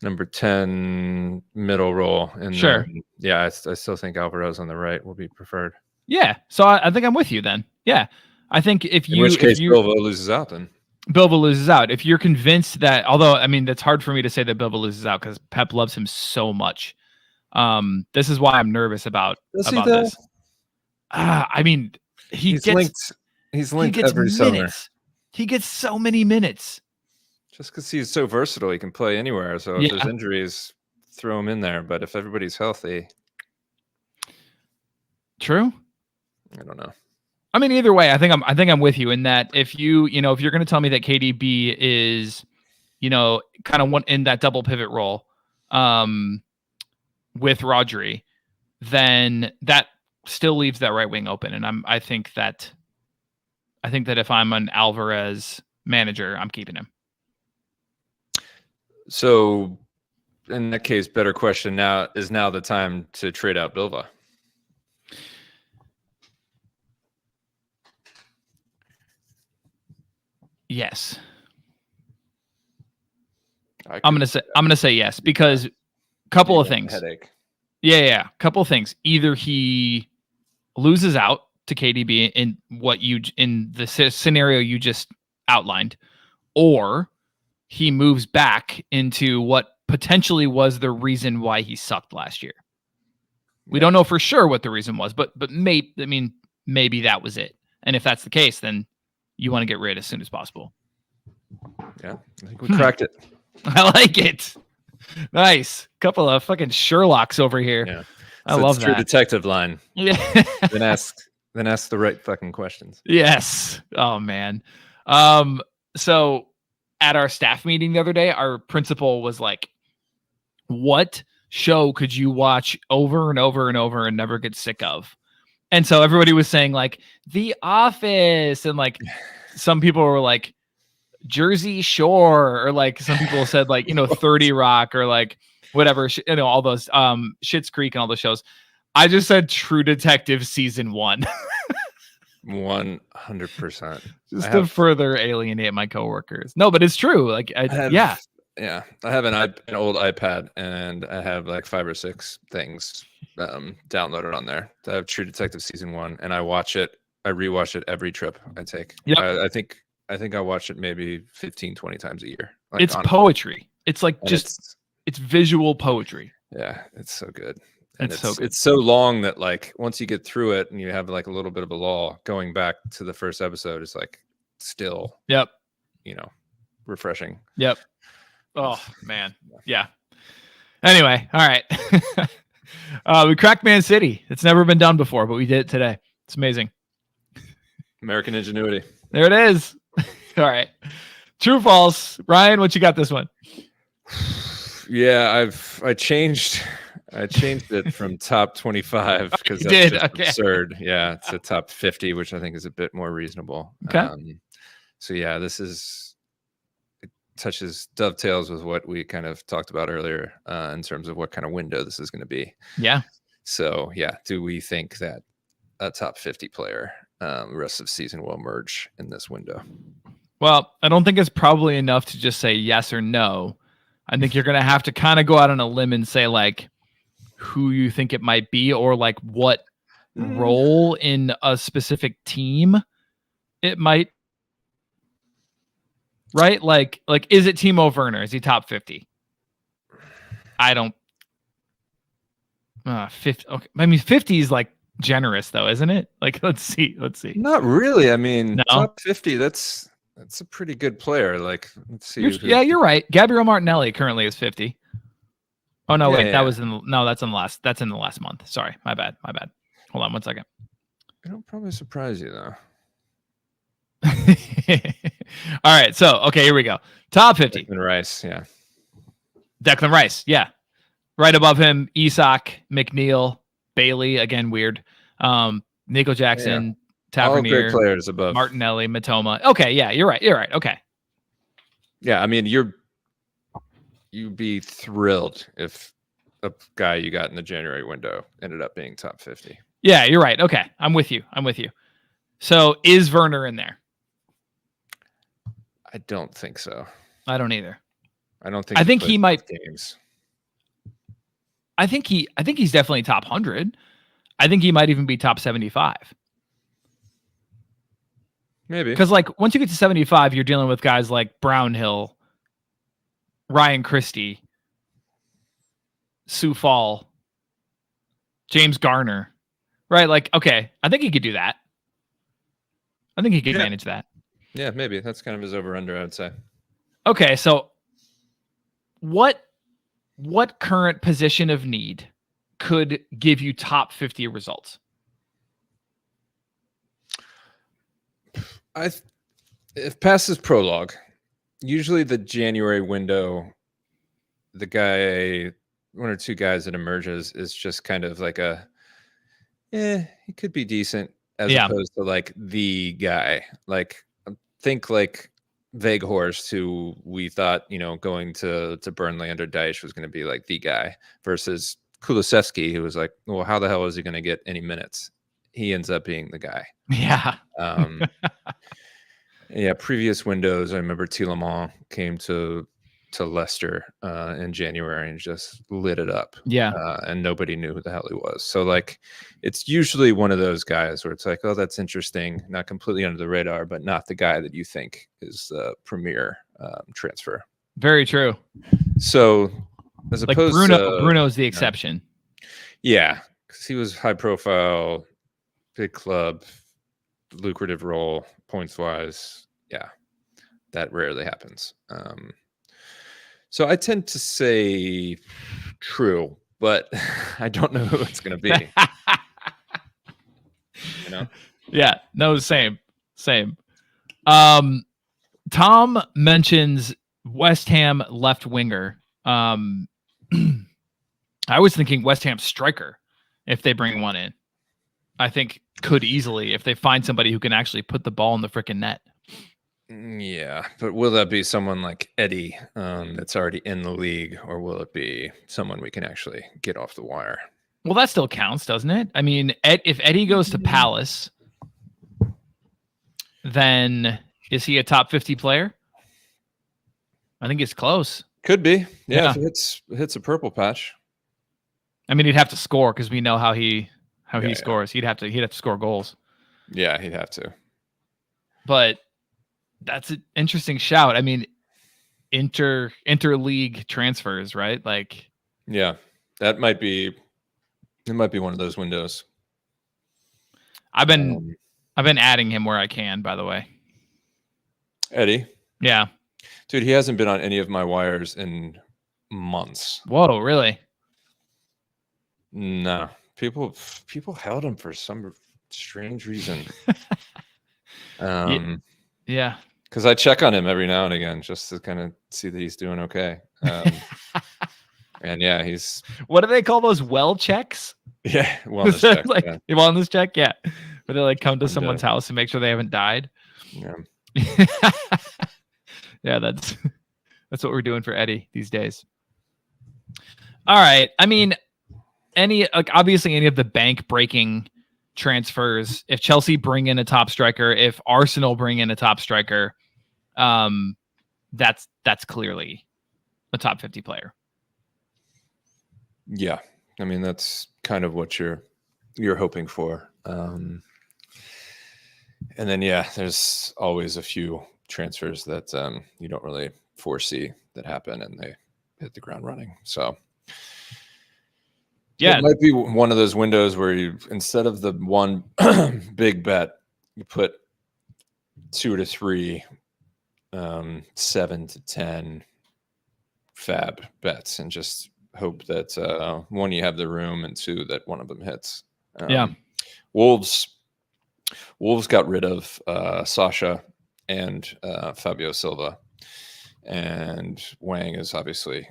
number 10 middle role. And sure. I still think Alvarez on the right will be preferred. Yeah. So I think I'm with you then. Yeah. I think in which case Bilbao loses out then. Bilbao loses out. If you're convinced that, although, I mean, that's hard for me to say that Bilbao loses out because Pep loves him so much. This is why I'm nervous about this. I mean, he's linked every summer. He gets so many minutes. Just because he's so versatile, he can play anywhere. So if there's injuries, throw him in there. But if everybody's healthy, true. I don't know. I mean, either way, I think I'm with you in that if you're going to tell me that KDB is, kind of in that double pivot role, with Rodri, then that still leaves that right wing open. And I think that if I'm an Alvarez manager, I'm keeping him. So in that case, better question now is the time to trade out Bilbao. Yes. I'm gonna say yes, because couple of things. Headache. Yeah. Couple of things. Either he loses out to KDB in the scenario you just outlined, or he moves back into what potentially was the reason why he sucked last year. We don't know for sure what the reason was, but maybe that was it. And if that's the case, then you want to get rid as soon as possible. Yeah, I think we cracked it. I like it. Nice. Couple of fucking Sherlocks over here. Yeah. I love that. True detective line. Yeah. then ask the right fucking questions. Yes. Oh man. So at our staff meeting the other day, our principal was like, what show could you watch over and over and over and never get sick of? And so everybody was saying like The Office, and like some people were like Jersey Shore, or like some people said like 30 Rock, or like whatever, all those Schitt's Creek and all those shows. I just said True Detective season 1. 100%. Just to further alienate my coworkers. No, but it's true. Like Yeah, I have an old iPad, and I have like 5 or 6 things downloaded on there. I have True Detective season 1, and I rewatch it every trip I take. Yep. I think I watch it maybe 15, 20 times a year. Like, It's poetry. It's like and just it's visual poetry. yeah, it's so good. And It's so good. It's so long that like once you get through it and you have like a little bit of a lull, going back to the first episode is like still, Yep. Refreshing. Yep. Oh man. Yeah. Anyway, all right. We cracked Man City. It's never been done before, but we did it today. It's amazing. American ingenuity. There it is. All right. True, false. Ryan, what you got this one? Yeah, I changed it from top 25 because that's did? just Okay. absurd. Yeah, to top 50, which I think is a bit more reasonable. Okay. So yeah, dovetails with what we kind of talked about earlier in terms of what kind of window this is going to be. Yeah. So yeah, do we think that a top 50 player rest of season will emerge in this window? Well, I don't think it's probably enough to just say yes or no. I think you're going to have to kind of go out on a limb and say like who you think it might be or like what role in a specific team it might. Right? Like is it Timo Werner? Is he top 50? I don't 50. Okay. I mean 50 is like generous though, isn't it? Like let's see. Not really. I mean, No? top 50, that's a pretty good player. Like, let's see. You're right. Gabriel Martinelli currently is 50. Oh no, wait, Yeah. that was that's in the last month. Sorry, my bad. Hold on 1 second. It'll probably surprise you though. All right, so okay, here we go. Top 50. Declan Rice, yeah. Declan Rice, yeah. Right above him, Isak, McNeil, Bailey, again weird. Nico Jackson, All great Tavernier, players above. Martinelli, Matoma. Okay, yeah, you're right. Okay. Yeah, I mean, you'd be thrilled if a guy you got in the January window ended up being top 50. Yeah, you're right. Okay, I'm with you. So is Werner in there? I don't think so. I don't either. I think he might. Games. I think he's definitely top 100. I think he might even be top 75. Maybe. Because like once you get to 75, you're dealing with guys like Brownhill, Ryan Christie, Sioux Fall, James Garner. Right? Like, okay, I think he could do that. I think he could manage that. Yeah, maybe. That's kind of his over-under, I would say. Okay, so what current position of need could give you top 50 results? If past is prologue, usually the January window, the guy, one or two guys that emerges is just kind of like he could be decent as opposed to like the guy. Like think like Weghorst, who we thought, going to Burnley under Dyche was going to be like the guy, versus Kulusevski, who was like, well, how the hell is he going to get any minutes? He ends up being the guy. Yeah. Yeah, previous windows, I remember Tielemans came to Leicester in January and just lit it up. Yeah. And nobody knew who the hell he was. So like, it's usually one of those guys where it's like, oh, that's interesting. Not completely under the radar, but not the guy that you think is the premier transfer. Very true. So as Like opposed Bruno's the exception. Yeah, because he was high profile, big club, lucrative role, points wise. Yeah, that rarely happens. So I tend to say true, but I don't know who it's going to be. Yeah, no, same. Tom mentions West Ham left winger. I was thinking West Ham striker if they bring one in. I think could easily if they find somebody who can actually put the ball in the freaking net. Yeah, but will that be someone like Eddie that's already in the league, or will it be someone we can actually get off the wire? Well, that still counts, doesn't it? I mean, if Eddie goes to Palace, then is he a top 50 player? I think it's close. Could be. Yeah. If it hits a purple patch. I mean, he'd have to score because we know how he Yeah. scores. He'd have to score goals. Yeah, he'd have to. But that's an interesting shout. I mean, interleague transfers, right? Like, yeah, it might be one of those windows. I've been adding him where I can, by the way. Eddie. Yeah. Dude, he hasn't been on any of my wires in months. Whoa, really? No. People held him for some strange reason. Yeah. Because I check on him every now and again just to kind of see that he's doing okay. And yeah, he's. What do they call those? Well checks? Yeah, wellness check. Like wellness check, yeah. Where they like come to And, someone's house and make sure they haven't died. Yeah. Yeah, that's what we're doing for Eddie these days. All right. I mean, obviously any of the bank breaking transfers, if Chelsea bring in a top striker, if Arsenal bring in a top striker, that's clearly a top 50 player. Yeah. I mean, that's kind of what you're hoping for. And then, yeah, there's always a few transfers that you don't really foresee that happen and they hit the ground running. So, yeah, it might be one of those windows where you, instead of the one big bet, you put 2 to 3, 7 to 10 fab bets and just hope that one, you have the room, and 2, that one of them hits. Wolves got rid of Sasha and Fabio Silva, and Wang is obviously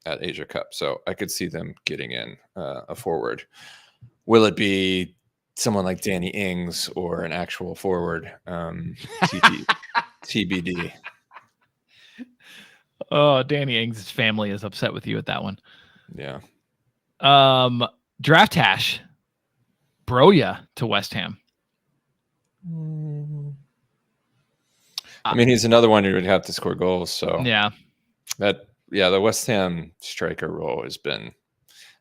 at Asia Cup, so I could see them getting in a forward. Will it be someone like Danny Ings or an actual forward? TBD. Oh, Danny Ings' family is upset with you at that one. Yeah. Draft hash. Broya to West Ham. I mean, he's another one who would have to score goals. So yeah, the West Ham striker role has been,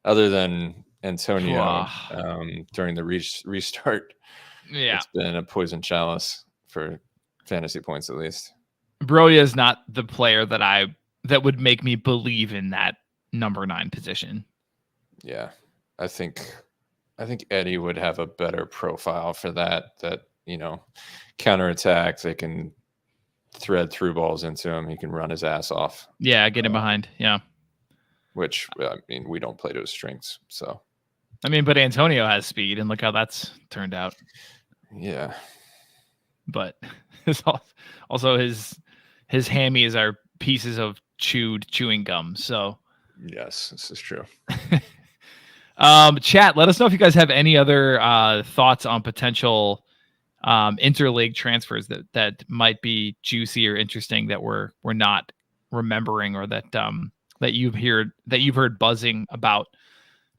other than Antonio during the restart. Yeah, it's been a poison chalice for fantasy points, at least. Broya is not the player that would make me believe in that number 9 position. Yeah, I think Eddie would have a better profile for that. That, counterattack. They can thread through balls into him. He can run his ass off. Yeah, get him behind. Yeah. Which, I mean, we don't play to his strengths. So, I mean, but Antonio has speed, and look how that's turned out. Yeah. But also his hammies are pieces of chewing gum. So yes, this is true. Chat, let us know if you guys have any other thoughts on potential interleague transfers that might be juicy or interesting that we're not remembering, or that you've heard buzzing about.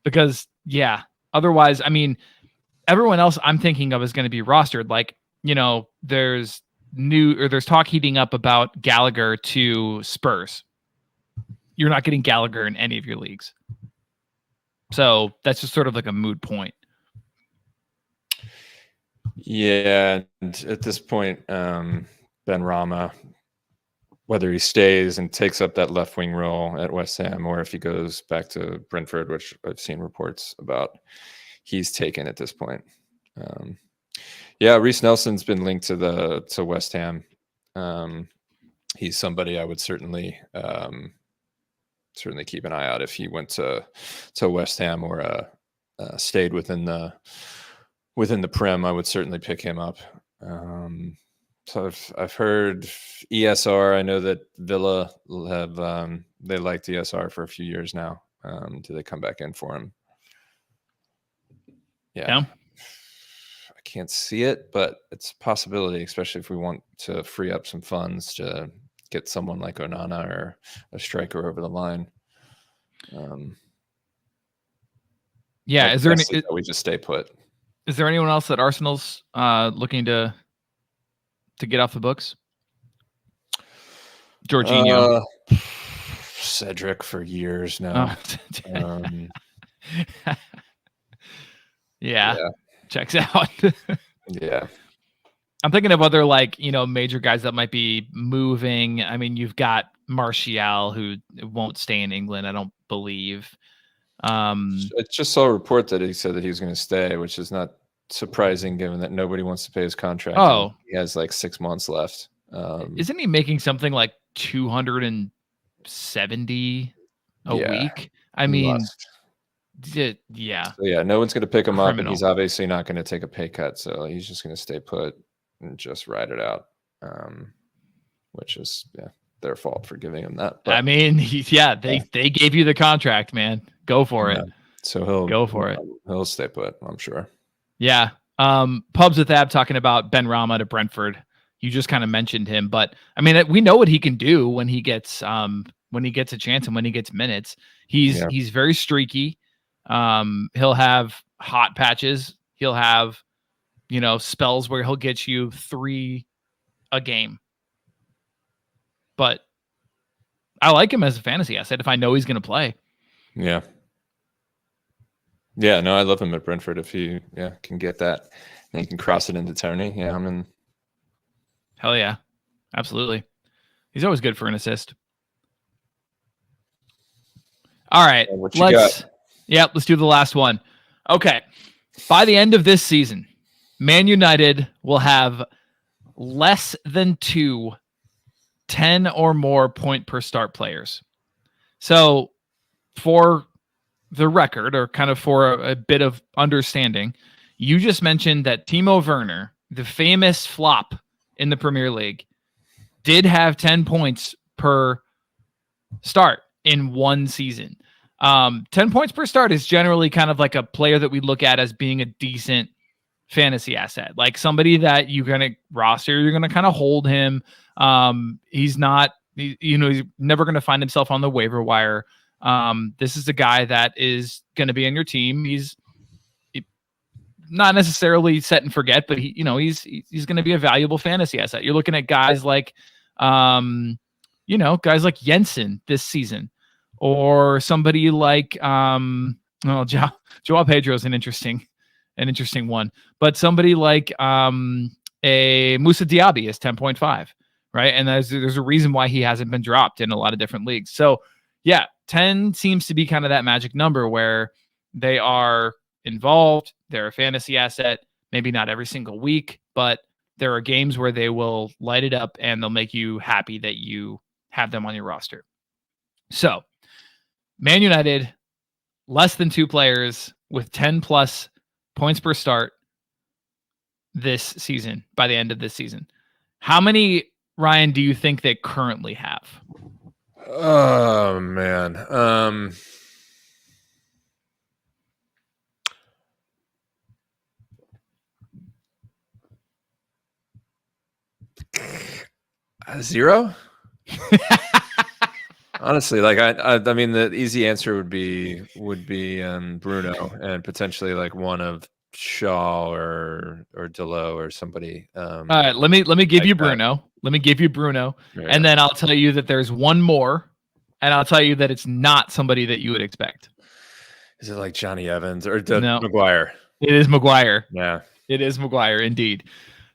Because otherwise, I mean, everyone else I'm thinking of is going to be rostered. Like, there's talk heating up about Gallagher to Spurs. You're not getting Gallagher in any of your leagues. So that's just sort of like a moot point. Yeah, and at this point, Benrahma, whether he stays and takes up that left wing role at West Ham, or if he goes back to Brentford, which I've seen reports about, he's taken at this point. Reece Nelson's been linked to West Ham. He's somebody I would certainly keep an eye out if he went to West Ham or stayed within the Prem. I would certainly pick him up. So I've heard ESR. I know that Villa have they liked ESR for a few years now. Do they come back in for him? Yeah. I can't see it, but it's a possibility, especially if we want to free up some funds to get someone like Onana or a striker over the line. Is there we just stay put? Is there anyone else that Arsenal's looking to get off the books? Jorginho. Cedric for years now. Oh. Yeah, checks out. Yeah. I'm thinking of other major guys that might be moving. I mean, you've got Martial, who won't stay in England, I don't believe. I just saw a report that he said that he was going to stay, which is not surprising given that nobody wants to pay his contract. Oh, he has like 6 months left. Isn't he making something like 270 a week? I mean, yeah. So yeah, no one's going to pick him up, and he's Criminal. obviously not going to take a pay cut. So he's just going to stay put and just ride it out, which is their fault for giving him that. But, I mean, they gave you the contract, man. Go for it. So he'll go for it. He'll stay put, I'm sure. Yeah. Pubs with Ab talking about Ben Rama to Brentford. You just kind of mentioned him, but I mean, we know what he can do when he gets a chance and when he gets minutes. He's very streaky. He'll have hot patches. He'll have, spells where he'll get you 3 a game. But I like him as a fantasy asset if I know he's going to play. Yeah. Yeah, no, I love him at Brentford. If he can get that and he can cross it into Tony. Yeah, I'm in. Hell yeah. Absolutely. He's always good for an assist. All right. Let's do the last one. Okay. By the end of this season, Man United will have less than 2 10 or more point per start players. So for the record, or kind of for a bit of understanding, you just mentioned that Timo Werner, the famous flop in the Premier League, did have 10 points per start in one season. 10 points per start is generally kind of like a player that we look at as being a decent fantasy asset, like somebody that you're going to roster, you're going to kind of hold him. He's never going to find himself on the waiver wire. This is a guy that is going to be on your team. He's not necessarily set and forget, but he's going to be a valuable fantasy asset. You're looking at guys like, guys like Jensen this season, or somebody like, Joao Pedro is an interesting one, but somebody like, a Moussa Diaby is 10.5, right? And there's a reason why he hasn't been dropped in a lot of different leagues. So yeah, 10 seems to be kind of that magic number where they are involved. They're a fantasy asset, maybe not every single week, but there are games where they will light it up and they'll make you happy that you have them on your roster. So Man United, less than 2 players with 10 plus points per start this season, by the end of this season. How many, Ryan, do you think they currently have? Oh man. 0? Honestly, like I mean, the easy answer would be Bruno, and potentially like one of Shaw or Delo or somebody. All right, let me give you Bruno. Let me give you Bruno, and then I'll tell you that there's one more, and I'll tell you that it's not somebody that you would expect. Is it like Johnny Evans or No. Maguire? It is Maguire. Yeah, it is Maguire indeed.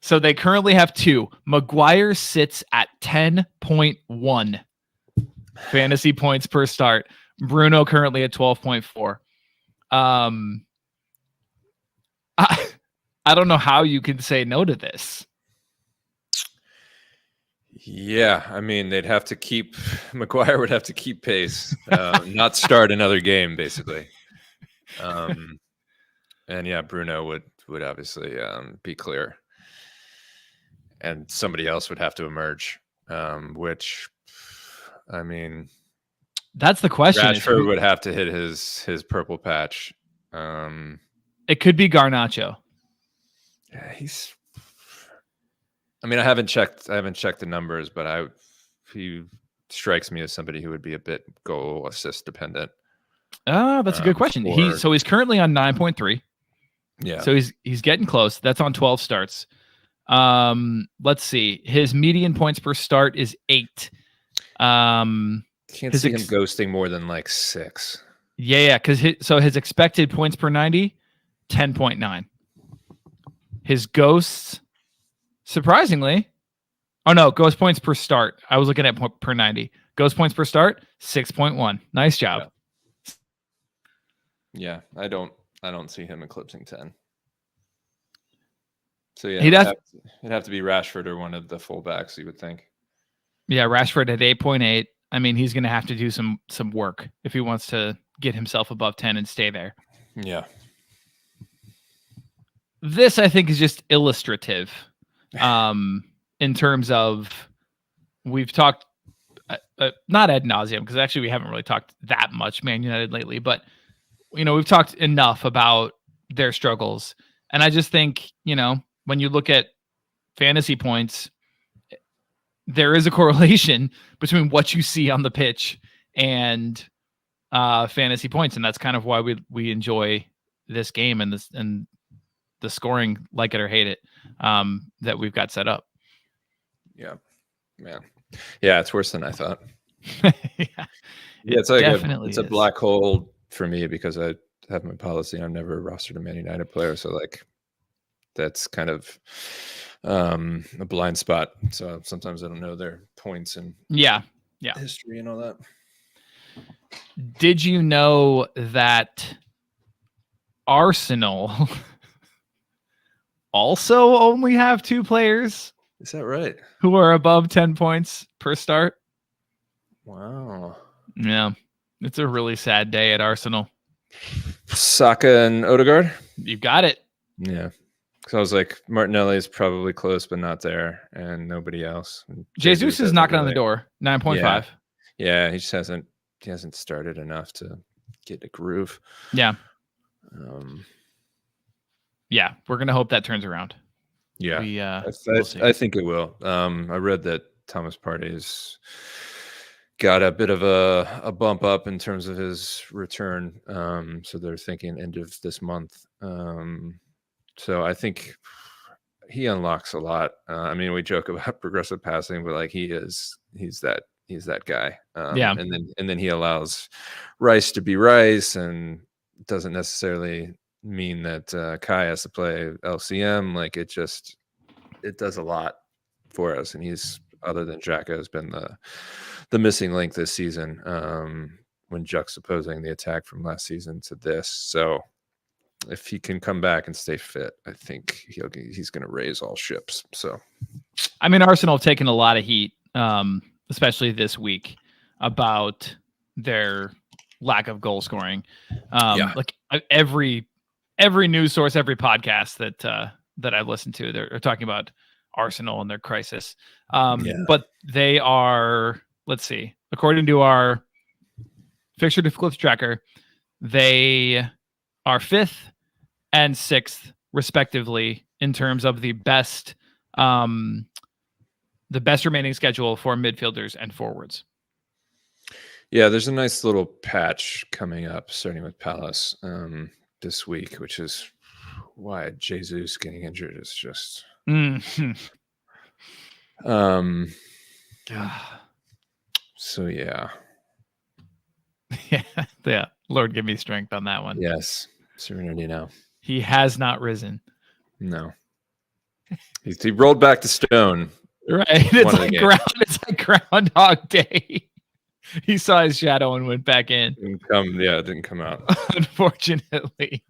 So they currently have 2. Maguire sits at 10.1 fantasy points per start. Bruno currently at 12.4. I don't know how you can say no to this. Yeah, I mean, Maguire would have to keep pace, not start another game, basically. And yeah, Bruno would obviously be clear. And somebody else would have to emerge, which, I mean, that's the question. Rashford would have to hit his purple patch. It could be Garnacho. Yeah, I mean, I haven't checked the numbers, but he strikes me as somebody who would be a bit goal assist dependent. That's a good question. He's currently on 9.3. Yeah. So he's getting close. That's on 12 starts. Let's see. His median points per start is 8. Can't see him ghosting more than like 6. Yeah, because his expected points per 90, 10.9. His ghosts, surprisingly, ghost points per start. I was looking at per 90. Ghost points per start, 6.1. Nice job. Yeah, I don't see him eclipsing 10. So yeah, it'd have to be Rashford or one of the fullbacks, you would think. Yeah, Rashford at 8.8. I mean, he's going to have to do some work if he wants to get himself above 10 and stay there. Yeah. This, I think, is just illustrative in terms of we've talked, not ad nauseum, because actually we haven't really talked that much Man United lately, but, we've talked enough about their struggles. And I just think, when you look at fantasy points, there is a correlation between what you see on the pitch and fantasy points, and that's kind of why we enjoy this game and the scoring, like it or hate it, that we've got set up. Yeah, man. Yeah, it's worse than I thought. Yeah, it's like it's a black hole for me because I have my policy. I've never rostered a Man United player, so like that's kind of a blind spot. So sometimes I don't know their points and history and all that. Did you know that Arsenal also only have 2 players? Is that right? Who are above 10 points per start? Wow. Yeah. It's a really sad day at Arsenal. Saka and Odegaard? You got it. Yeah. Because I was like, Martinelli is probably close, but not there, and nobody else. And Jesus is knocking on the door. 9.5. Yeah, he just hasn't started enough to get a groove. Yeah. Yeah, we're gonna hope that turns around. Yeah, I think it will. I read that Thomas Partey's got a bit of a bump up in terms of his return. So they're thinking end of this month. So I think he unlocks a lot. I mean, we joke about progressive passing, but like he's that guy. And then he allows Rice to be Rice, and doesn't necessarily mean that Kai has to play LCM. Like it does a lot for us, and he's, other than Xhaka, has been the missing link this season when juxtaposing the attack from last season to this. So if he can come back and stay fit, I think he's going to raise all ships. So, I mean, Arsenal have taken a lot of heat, especially this week, about their lack of goal scoring. Like every news source, every podcast that I've listened to, they're talking about Arsenal and their crisis. But they are, let's see, according to our fixture difficulty tracker, they are 5th and 6th respectively in terms of the best remaining schedule for midfielders and forwards. Yeah, there's a nice little patch coming up, starting with Palace this week, which is why Jesus getting injured is just. So yeah. Yeah. Lord, give me strength on that one. Yes, serenity now. He has not risen. No, he rolled back to stone. Right, it's like Groundhog Day. He saw his shadow and went back in. It didn't come out. Unfortunately.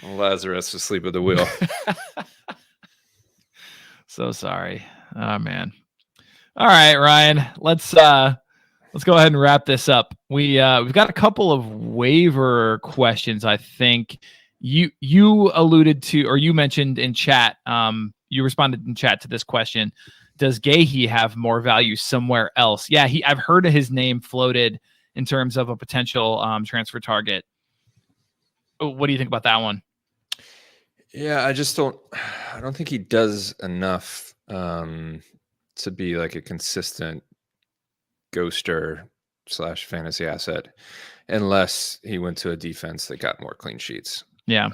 Lazarus asleep at the wheel. So sorry. Oh man. All right, Ryan. Let's go ahead and wrap this up. We've got a couple of waiver questions. I think you alluded to, or you mentioned in chat. You responded in chat to this question. Does Gahey have more value somewhere else? Yeah, I've heard of his name floated in terms of a potential transfer target. What do you think about that one? Yeah, I don't think he does enough to be like a consistent ghoster / fantasy asset, unless he went to a defense that got more clean sheets. Yeah.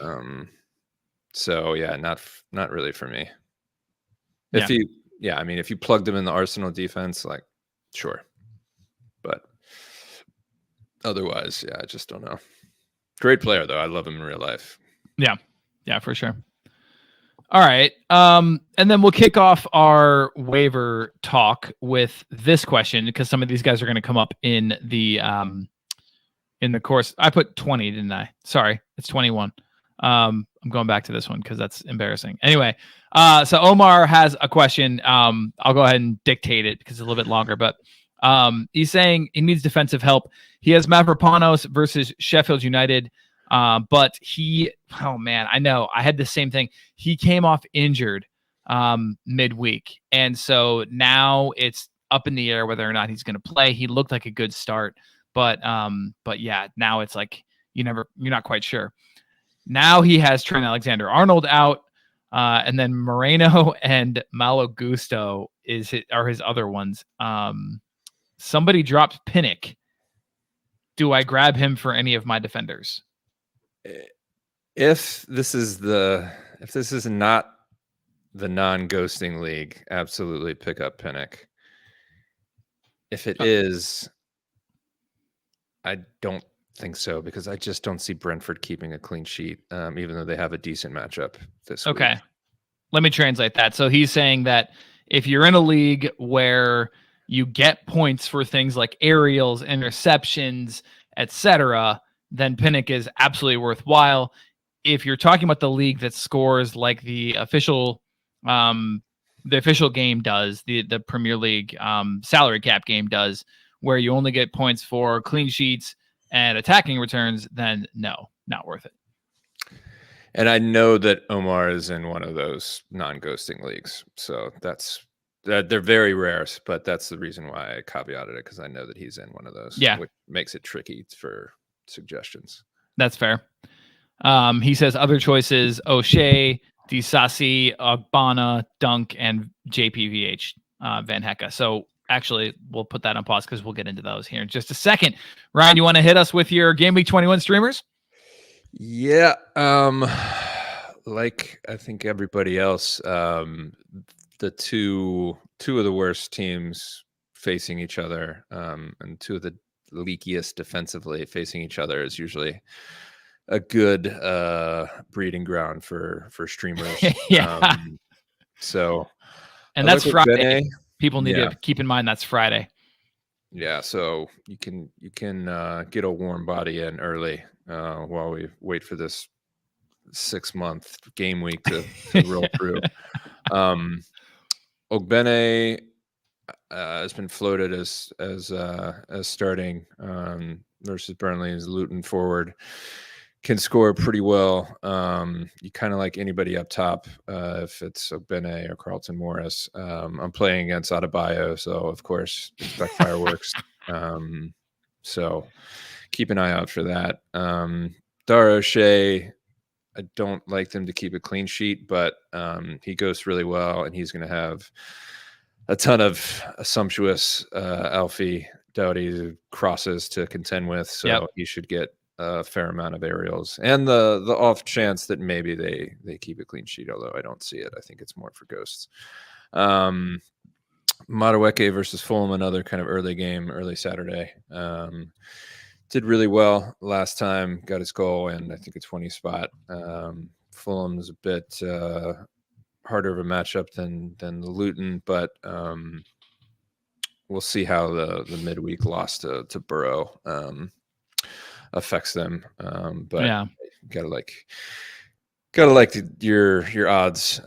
So yeah, not really for me. If you plugged him in the Arsenal defense, like sure, but Otherwise, yeah, I just don't know. Great player though. I love him in real life. Yeah, for sure. All right. And then we'll kick off our waiver talk with this question, because some of these guys are going to come up in the course. I put 20, didn't I? Sorry, it's 21. I'm going back to this one because that's embarrassing. Anyway, so Omar has a question. I'll go ahead and dictate it because it's a little bit longer, but he's saying he needs defensive help. He has Mavropanos versus Sheffield United. But oh man, I know I had the same thing. He came off injured midweek, and so now it's up in the air whether or not he's going to play. He looked like a good start, but yeah, now it's like you're not quite sure. Now he has Trent Alexander-Arnold out, and then Moreno and Malo Gusto are his other ones. Somebody dropped Pinnock. Do I grab him for any of my defenders? If this is not the non-ghosting league, absolutely pick up Pinnock. If it is, I don't think so, because I just don't see Brentford keeping a clean sheet, even though they have a decent matchup this week. Okay. Let me translate that. So he's saying that if you're in a league where you get points for things like aerials, interceptions, etc., then Pinnock is absolutely worthwhile. If you're talking about the league that scores like the official game does, the Premier League salary cap game does, where you only get points for clean sheets and attacking returns, then no, not worth it. And I know that Omar is in one of those non-ghosting leagues, so they're very rare, but that's the reason why I caveated it, because I know that he's in one of those. Yeah, which makes it tricky for suggestions. That's fair. He says other choices: O'Shea, Disasi, Ogbonna, Dunk, and JPVH Van Hecke. So actually, we'll put that on pause because we'll get into those here in just a second. Ryan, you want to hit us with your Gameweek 21 streamers? Yeah. Like I think everybody else, the two of the worst teams facing each other, and two of the leakiest defensively facing each other is usually a good breeding ground for streamers. Yeah. So, and that's Friday. Bene. People need to keep in mind that's Friday. Yeah, so you can get a warm body in early while we wait for this 6-month game week to roll through. Ogbene has been floated as starting versus Burnley as Luton forward. Can score pretty well. You kind of like anybody up top if it's Ogbene or Carlton Morris. I'm playing against Adebayo, so of course expect fireworks. So keep an eye out for that. Dara O'Shea, I don't like them to keep a clean sheet, but he goes really well, and he's going to have a ton of sumptuous Alfie Doughty crosses to contend with, so he should get a fair amount of aerials, and the off chance that maybe they keep a clean sheet, although I don't see it. I think it's more for ghosts. Madueke versus Fulham, another kind of early Saturday. Did really well last time, got his goal, and I think a 20 spot. Fulham's a bit harder of a matchup than the Luton, but we'll see how the midweek loss to Borough affects them. But yeah, gotta like your odds.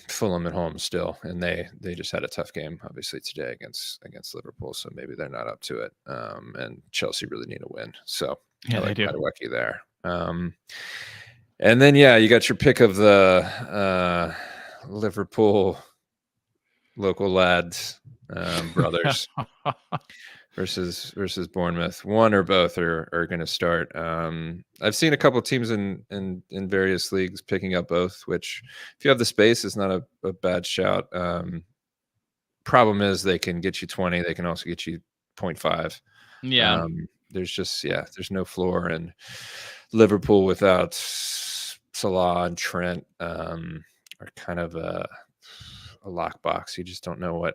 Fulham at home still, and they just had a tough game obviously today against Liverpool, so maybe they're not up to it. And Chelsea really need a win, so yeah, I like they do. Madueke there. And then you got your pick of the Liverpool local lads, brothers. versus Bournemouth. One or both are going to start. I've seen a couple of teams in various leagues picking up both, which if you have the space is not a bad shout. Problem is they can get you 20. They can also get you 0.5. Yeah. There's no floor, and Liverpool without Salah and Trent are kind of a lockbox. You just don't know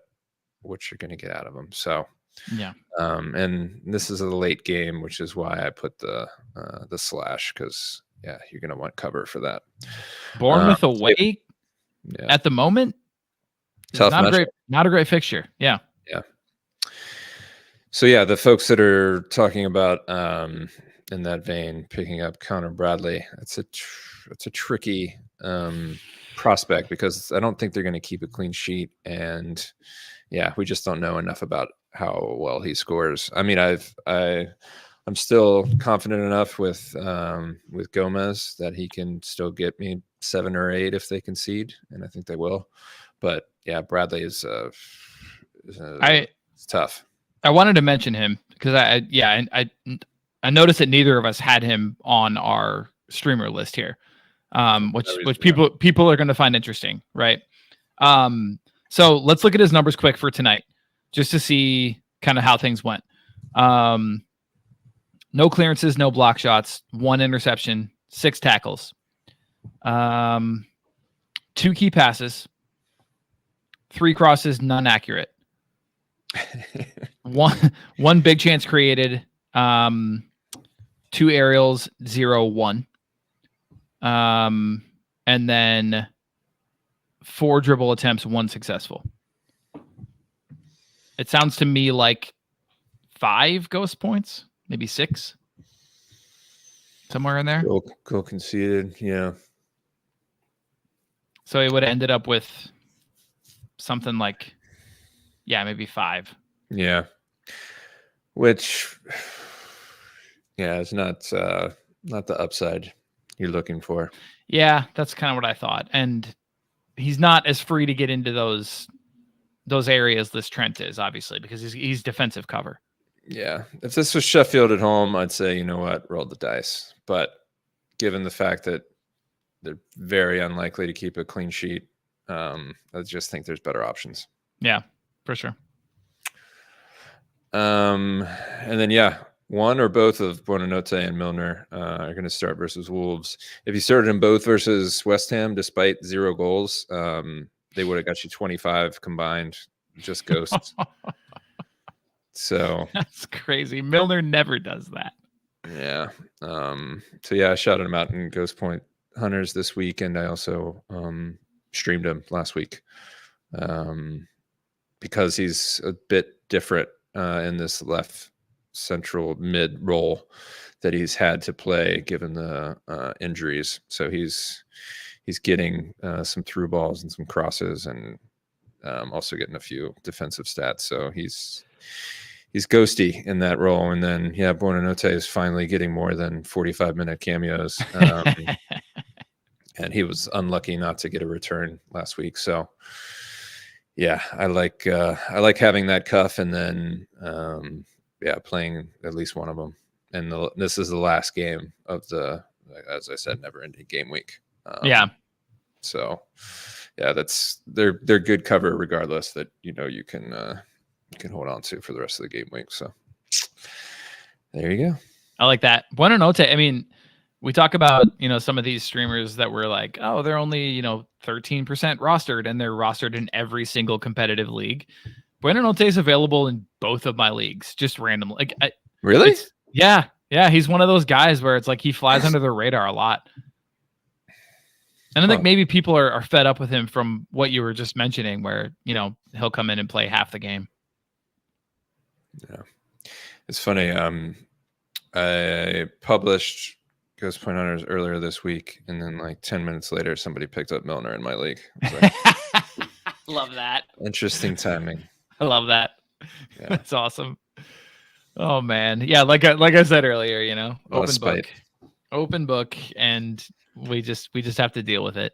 what you're going to get out of them. So Yeah. And this is a late game, which is why I put the slash, because you're gonna want cover for that. Bournemouth away at the moment. Tough Not a great fixture. Yeah. Yeah. So the folks that are talking about in that vein, picking up Connor Bradley, it's a tricky prospect, because I don't think they're going to keep a clean sheet, and we just don't know enough about how well he scores. I mean, I'm still confident enough with Gomez that he can still get me 7 or 8 if they concede, and I think they will. But Bradley is it's tough. I wanted to mention him because I noticed that neither of us had him on our streamer list here, which people are going to find interesting, right? So let's look at his numbers quick for tonight, just to see kind of how things went. No clearances, no block shots, 1 interception, 6 tackles, 2 key passes, 3 crosses, none accurate. one big chance created, 2 aerials, 0-1. And then 4 dribble attempts, 1 successful. It sounds to me like 5 ghost points, maybe 6. Somewhere in there. Goal conceded, yeah. So he would have ended up with something like, maybe 5. Yeah. Which, is not the upside you're looking for. Yeah, that's kind of what I thought. And he's not as free to get into those areas this Trent is, obviously, because he's defensive cover. Yeah. If this was Sheffield at home, I'd say, you know what, roll the dice. But given the fact that they're very unlikely to keep a clean sheet, I just think there's better options. Yeah, for sure. And then, one or both of Buonanotte and Milner are going to start versus Wolves. If you started them both versus West Ham, despite 0 goals, they would have got you 25 combined, just ghosts. So that's crazy. Milner never does that. Yeah. I shouted him out in Ghost Point Hunters this week, and I also streamed him last week because he's a bit different in this left central mid role that he's had to play given the injuries. So he's getting some through balls and some crosses, and also getting a few defensive stats. So he's ghosty in that role. And then Buonanotte is finally getting more than 45-minute cameos. And he was unlucky not to get a return last week. So I like having that cuff, and then playing at least one of them. And this is the last game of the, as I said, never-ending game week. So that's they're good cover regardless, that you can hold on to for the rest of the game week. So there you go. I like that. Buonanotte. I mean, we talk about, some of these streamers that were like, oh, they're only, 13% rostered, and they're rostered in every single competitive league. Buonanotte is available in both of my leagues, just randomly. Really? Yeah. He's one of those guys where it's like he flies under the radar a lot. And I think maybe people are fed up with him from what you were just mentioning, where, he'll come in and play half the game. Yeah. It's funny. I published Ghost Point Hunters earlier this week, and then like 10 minutes later, somebody picked up Milner in my league. Like, love that. Interesting timing. I love that. Yeah. That's awesome. Oh man. Yeah. Like I said earlier, open book, and we just have to deal with it.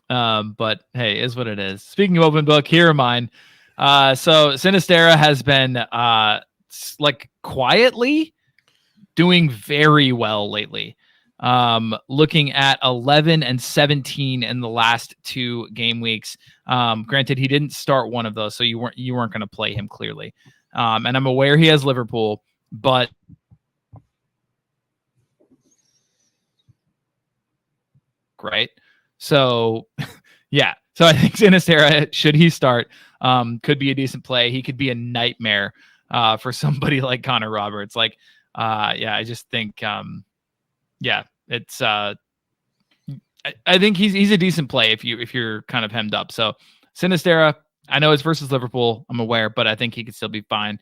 But hey, is what it is. Speaking of open book, here are mine. So Sinistera has been quietly doing very well lately. Looking at 11 and 17 in the last 2 game weeks. Granted, he didn't start one of those, so you weren't going to play him clearly. And I'm aware he has Liverpool, but right. So So I think Sinistera, should he start, could be a decent play. He could be a nightmare for somebody like Connor Roberts. Like, I just think, it's. I think he's a decent play if you're kind of hemmed up. So Sinistera, I know it's versus Liverpool, I'm aware, but I think he could still be fine.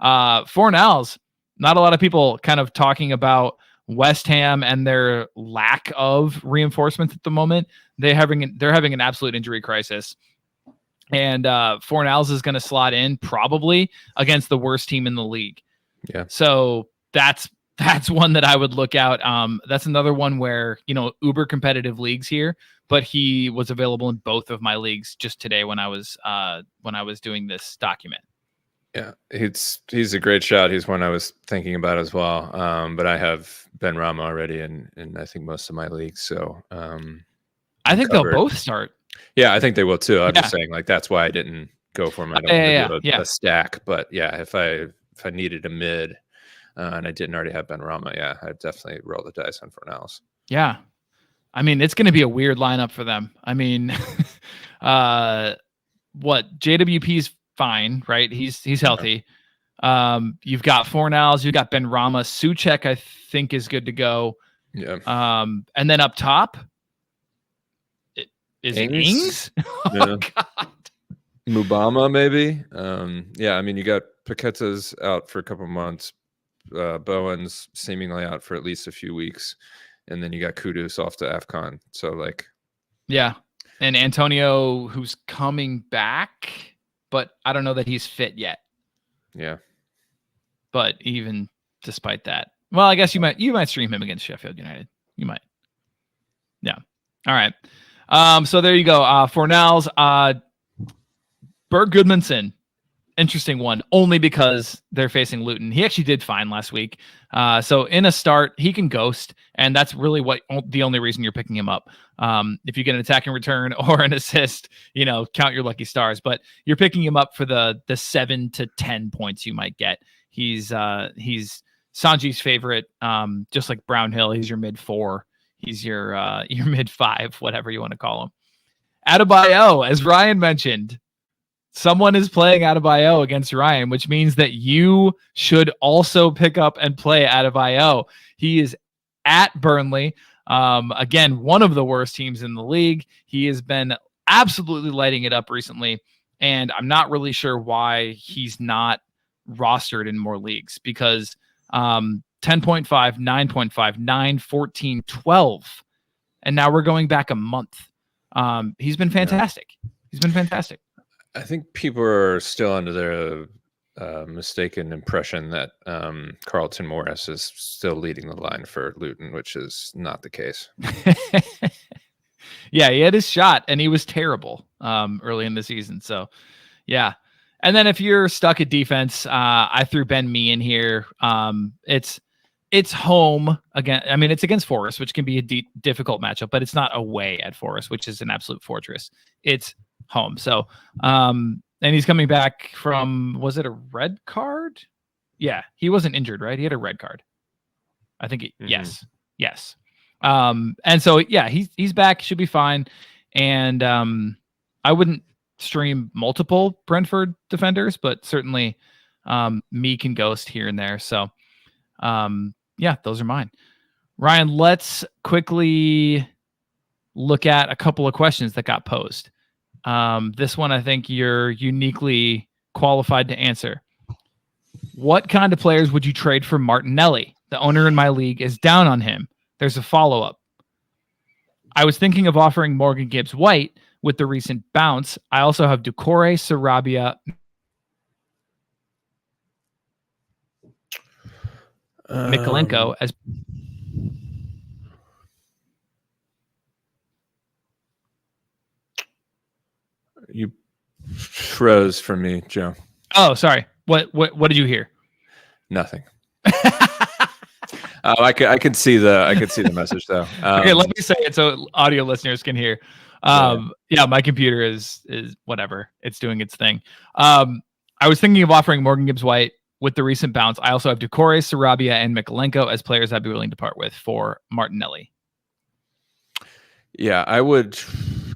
Fornals, not a lot of people kind of talking about West Ham and their lack of reinforcements at the moment. They're having an absolute injury crisis. And Fornals is going to slot in probably against the worst team in the league. Yeah. So that's one that I would look out. That's another one where, uber competitive leagues here, but he was available in both of my leagues just today when I was doing this document. Yeah, he's a great shot. He's one I was thinking about as well. But I have Ben Rama already in I think most of my leagues. So I think they'll both start. Yeah, I think they will too. I'm just saying, like, that's why I didn't go for him. I don't want to do a stack, but if I needed a mid and I didn't already have Ben Rama, I'd definitely roll the dice on Fornals. Yeah, I mean, it's going to be a weird lineup for them. I mean, JWP's fine, right? He's healthy. You've got Fornals, you've got Ben Rama, Souček, I think is good to go. Yeah. And then up top, is it Ings? Oh, God. Mubama, maybe. I mean, you got Paqueta's out for a couple months. Bowen's seemingly out for at least a few weeks. And then you got Kudus off to AFCON. So, and Antonio, who's coming back, but I don't know that he's fit yet. Yeah. But even despite that, well, I guess you might stream him against Sheffield United. You might. Yeah. All right. So there you go. Fornals, Berg Goodmanson, interesting one, only because they're facing Luton. He actually did fine last week. So in a start, he can ghost, and that's really the only reason you're picking him up. If you get an attacking return or an assist, count your lucky stars. But you're picking him up for the 7 to 10 points you might get. He's Sanji's favorite, just like Brownhill. He's your mid 4. He's your mid 5, whatever you want to call him. Adebayo, as Ryan mentioned, someone is playing Adebayo against Ryan, which means that you should also pick up and play Adebayo. He is at Burnley. Again, one of the worst teams in the league. He has been absolutely lighting it up recently, and I'm not really sure why he's not rostered in more leagues because 10.5, 9.5, 9, 14, 12. And now we're going back a month. He's been fantastic. He's been fantastic. I think people are still under their mistaken impression that Carlton Morris is still leading the line for Luton, which is not the case. Yeah, he had his shot, and he was terrible early in the season. So, yeah. And then if you're stuck at defense, I threw Ben Mee in here. It's home again. I mean, it's against Forest, which can be a difficult matchup, but it's not away at Forest, which is an absolute fortress. It's home. So, and he's coming back from, was it a red card? Yeah, he wasn't injured, right? He had a red card. I think, yes. And so, he's back, should be fine. And I wouldn't stream multiple Brentford defenders, but certainly me can ghost here and there. So, those are mine. Ryan, let's quickly look at a couple of questions that got posed. This one, I think you're uniquely qualified to answer. What kind of players would you trade for Martinelli? The owner in my league is down on him. There's a follow-up. I was thinking of offering Morgan Gibbs-White with the recent bounce. I also have Doucouré, Sarabia. Mikolenko as you froze for me, Joe. Oh, sorry. What did you hear? Nothing. I could see the message though. Okay, let me say it so audio listeners can hear. My computer is whatever. It's doing its thing. I was thinking of offering Morgan Gibbs-White with the recent bounce. I also have Doucouré, Sarabia, and Mikolenko as players I'd be willing to part with for Martinelli. Yeah, I would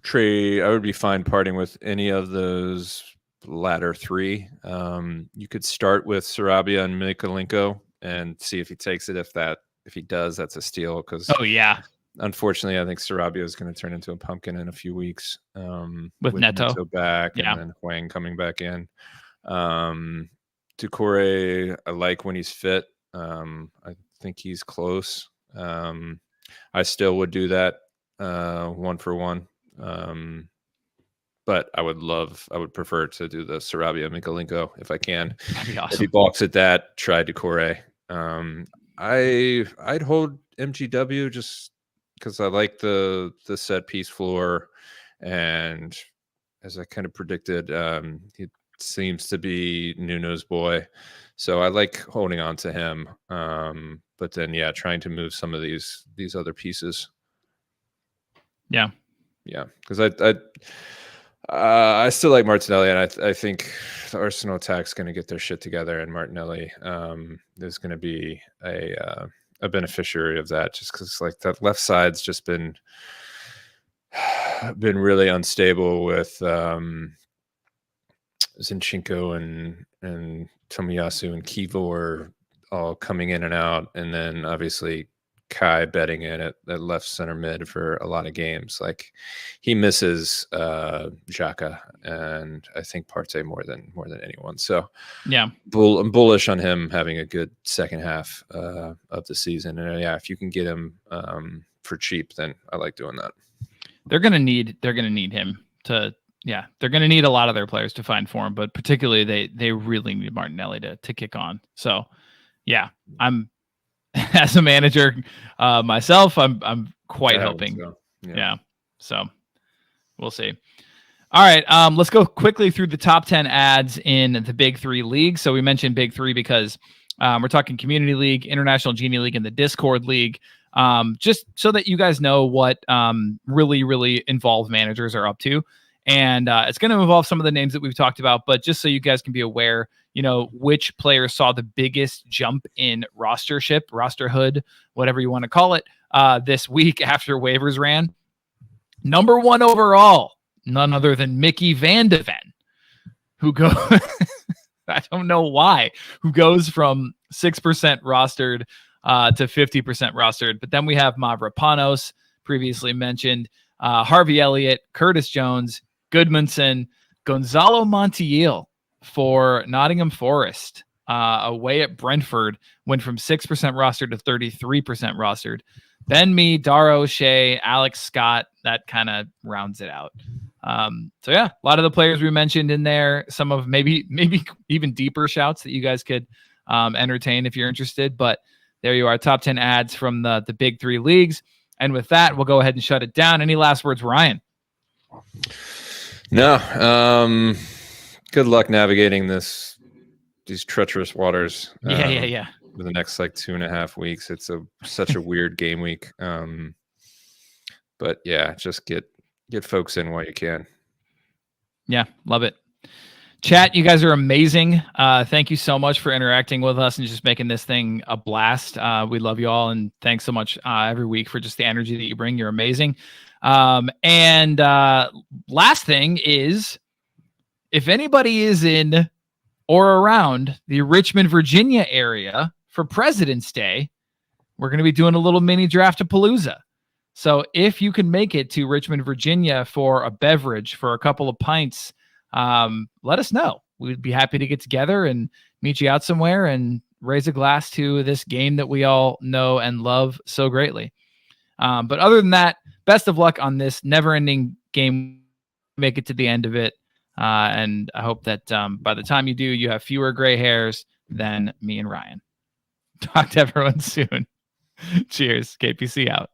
trade. I would be fine parting with any of those latter three. You could start with Sarabia and Mikolenko and see if he takes it. If he does, that's a steal. Because unfortunately, I think Sarabia is going to turn into a pumpkin in a few weeks. With Neto back, and then Huang coming back in. Doucouré, I like when he's fit. I think he's close. I still would do that 1 for 1. But I would prefer to do the Sarabia Mikolenko if I can. That'd be awesome. If he balks at that, try Doucouré. I'd hold MGW just because I like the set piece floor, and as I kind of predicted, he seems to be Nuno's boy, so I like holding on to him. But then, trying to move some of these other pieces. Yeah, because I still like Martinelli, and I think the Arsenal attack's going to get their shit together, and Martinelli is going to be a beneficiary of that, just because like that left side's just been really unstable with Zinchenko and Tomiyasu and Kivor all coming in and out, and then obviously Kai betting in at left center mid for a lot of games. Like he misses Xhaka and I think Partey more than anyone. So I'm bullish on him having a good second half of the season. And if you can get him for cheap, then I like doing that. They're gonna need him to. Yeah, they're going to need a lot of their players to find form, but particularly they really need Martinelli to kick on. So, I'm as a manager myself, I'm quite hoping. So. So we'll see. All right, let's go quickly through the top 10 ads in the Big 3 leagues. So we mentioned Big 3 because we're talking Community League, International Genie League, and the Discord League. Just so that you guys know what really, really involved managers are up to. And it's going to involve some of the names that we've talked about, but just so you guys can be aware, which players saw the biggest jump in rosterhood, whatever you want to call it, this week after waivers ran. Number 1 overall, none other than Mickey Van de Ven, who goes, I don't know why, who goes from 6% rostered to 50% rostered. But then we have Mavropanos, previously mentioned, Harvey Elliott, Curtis Jones, Goodmanson, Gonzalo Montiel for Nottingham Forest away at Brentford, went from 6% rostered to 33% rostered. Ben Mee, Dara O'Shea, Alex Scott, that kind of rounds it out. So a lot of the players we mentioned in there, some of maybe even deeper shouts that you guys could entertain if you're interested. But there you are, top 10 ads from the Big 3 leagues. And with that, we'll go ahead and shut it down. Any last words, Ryan? No. Good luck navigating these treacherous waters. Yeah. For the next 2.5 weeks. It's such a weird game week. But just get folks in while you can. Yeah, love it. Chat, you guys are amazing. Thank you so much for interacting with us and just making this thing a blast. We love you all, and thanks so much every week for just the energy that you bring. You're amazing. And last thing is, if anybody is in or around the Richmond, Virginia area for President's Day, we're going to be doing a little mini draft-a-palooza. So if you can make it to Richmond, Virginia for a beverage, for a couple of pints, let us know. We'd be happy to get together and meet you out somewhere and raise a glass to this game that we all know and love so greatly. But other than that, best of luck on this never-ending game. Make it to the end of it. And I hope that by the time you do, you have fewer gray hairs than me and Ryan. Talk to everyone soon. Cheers. KPC out.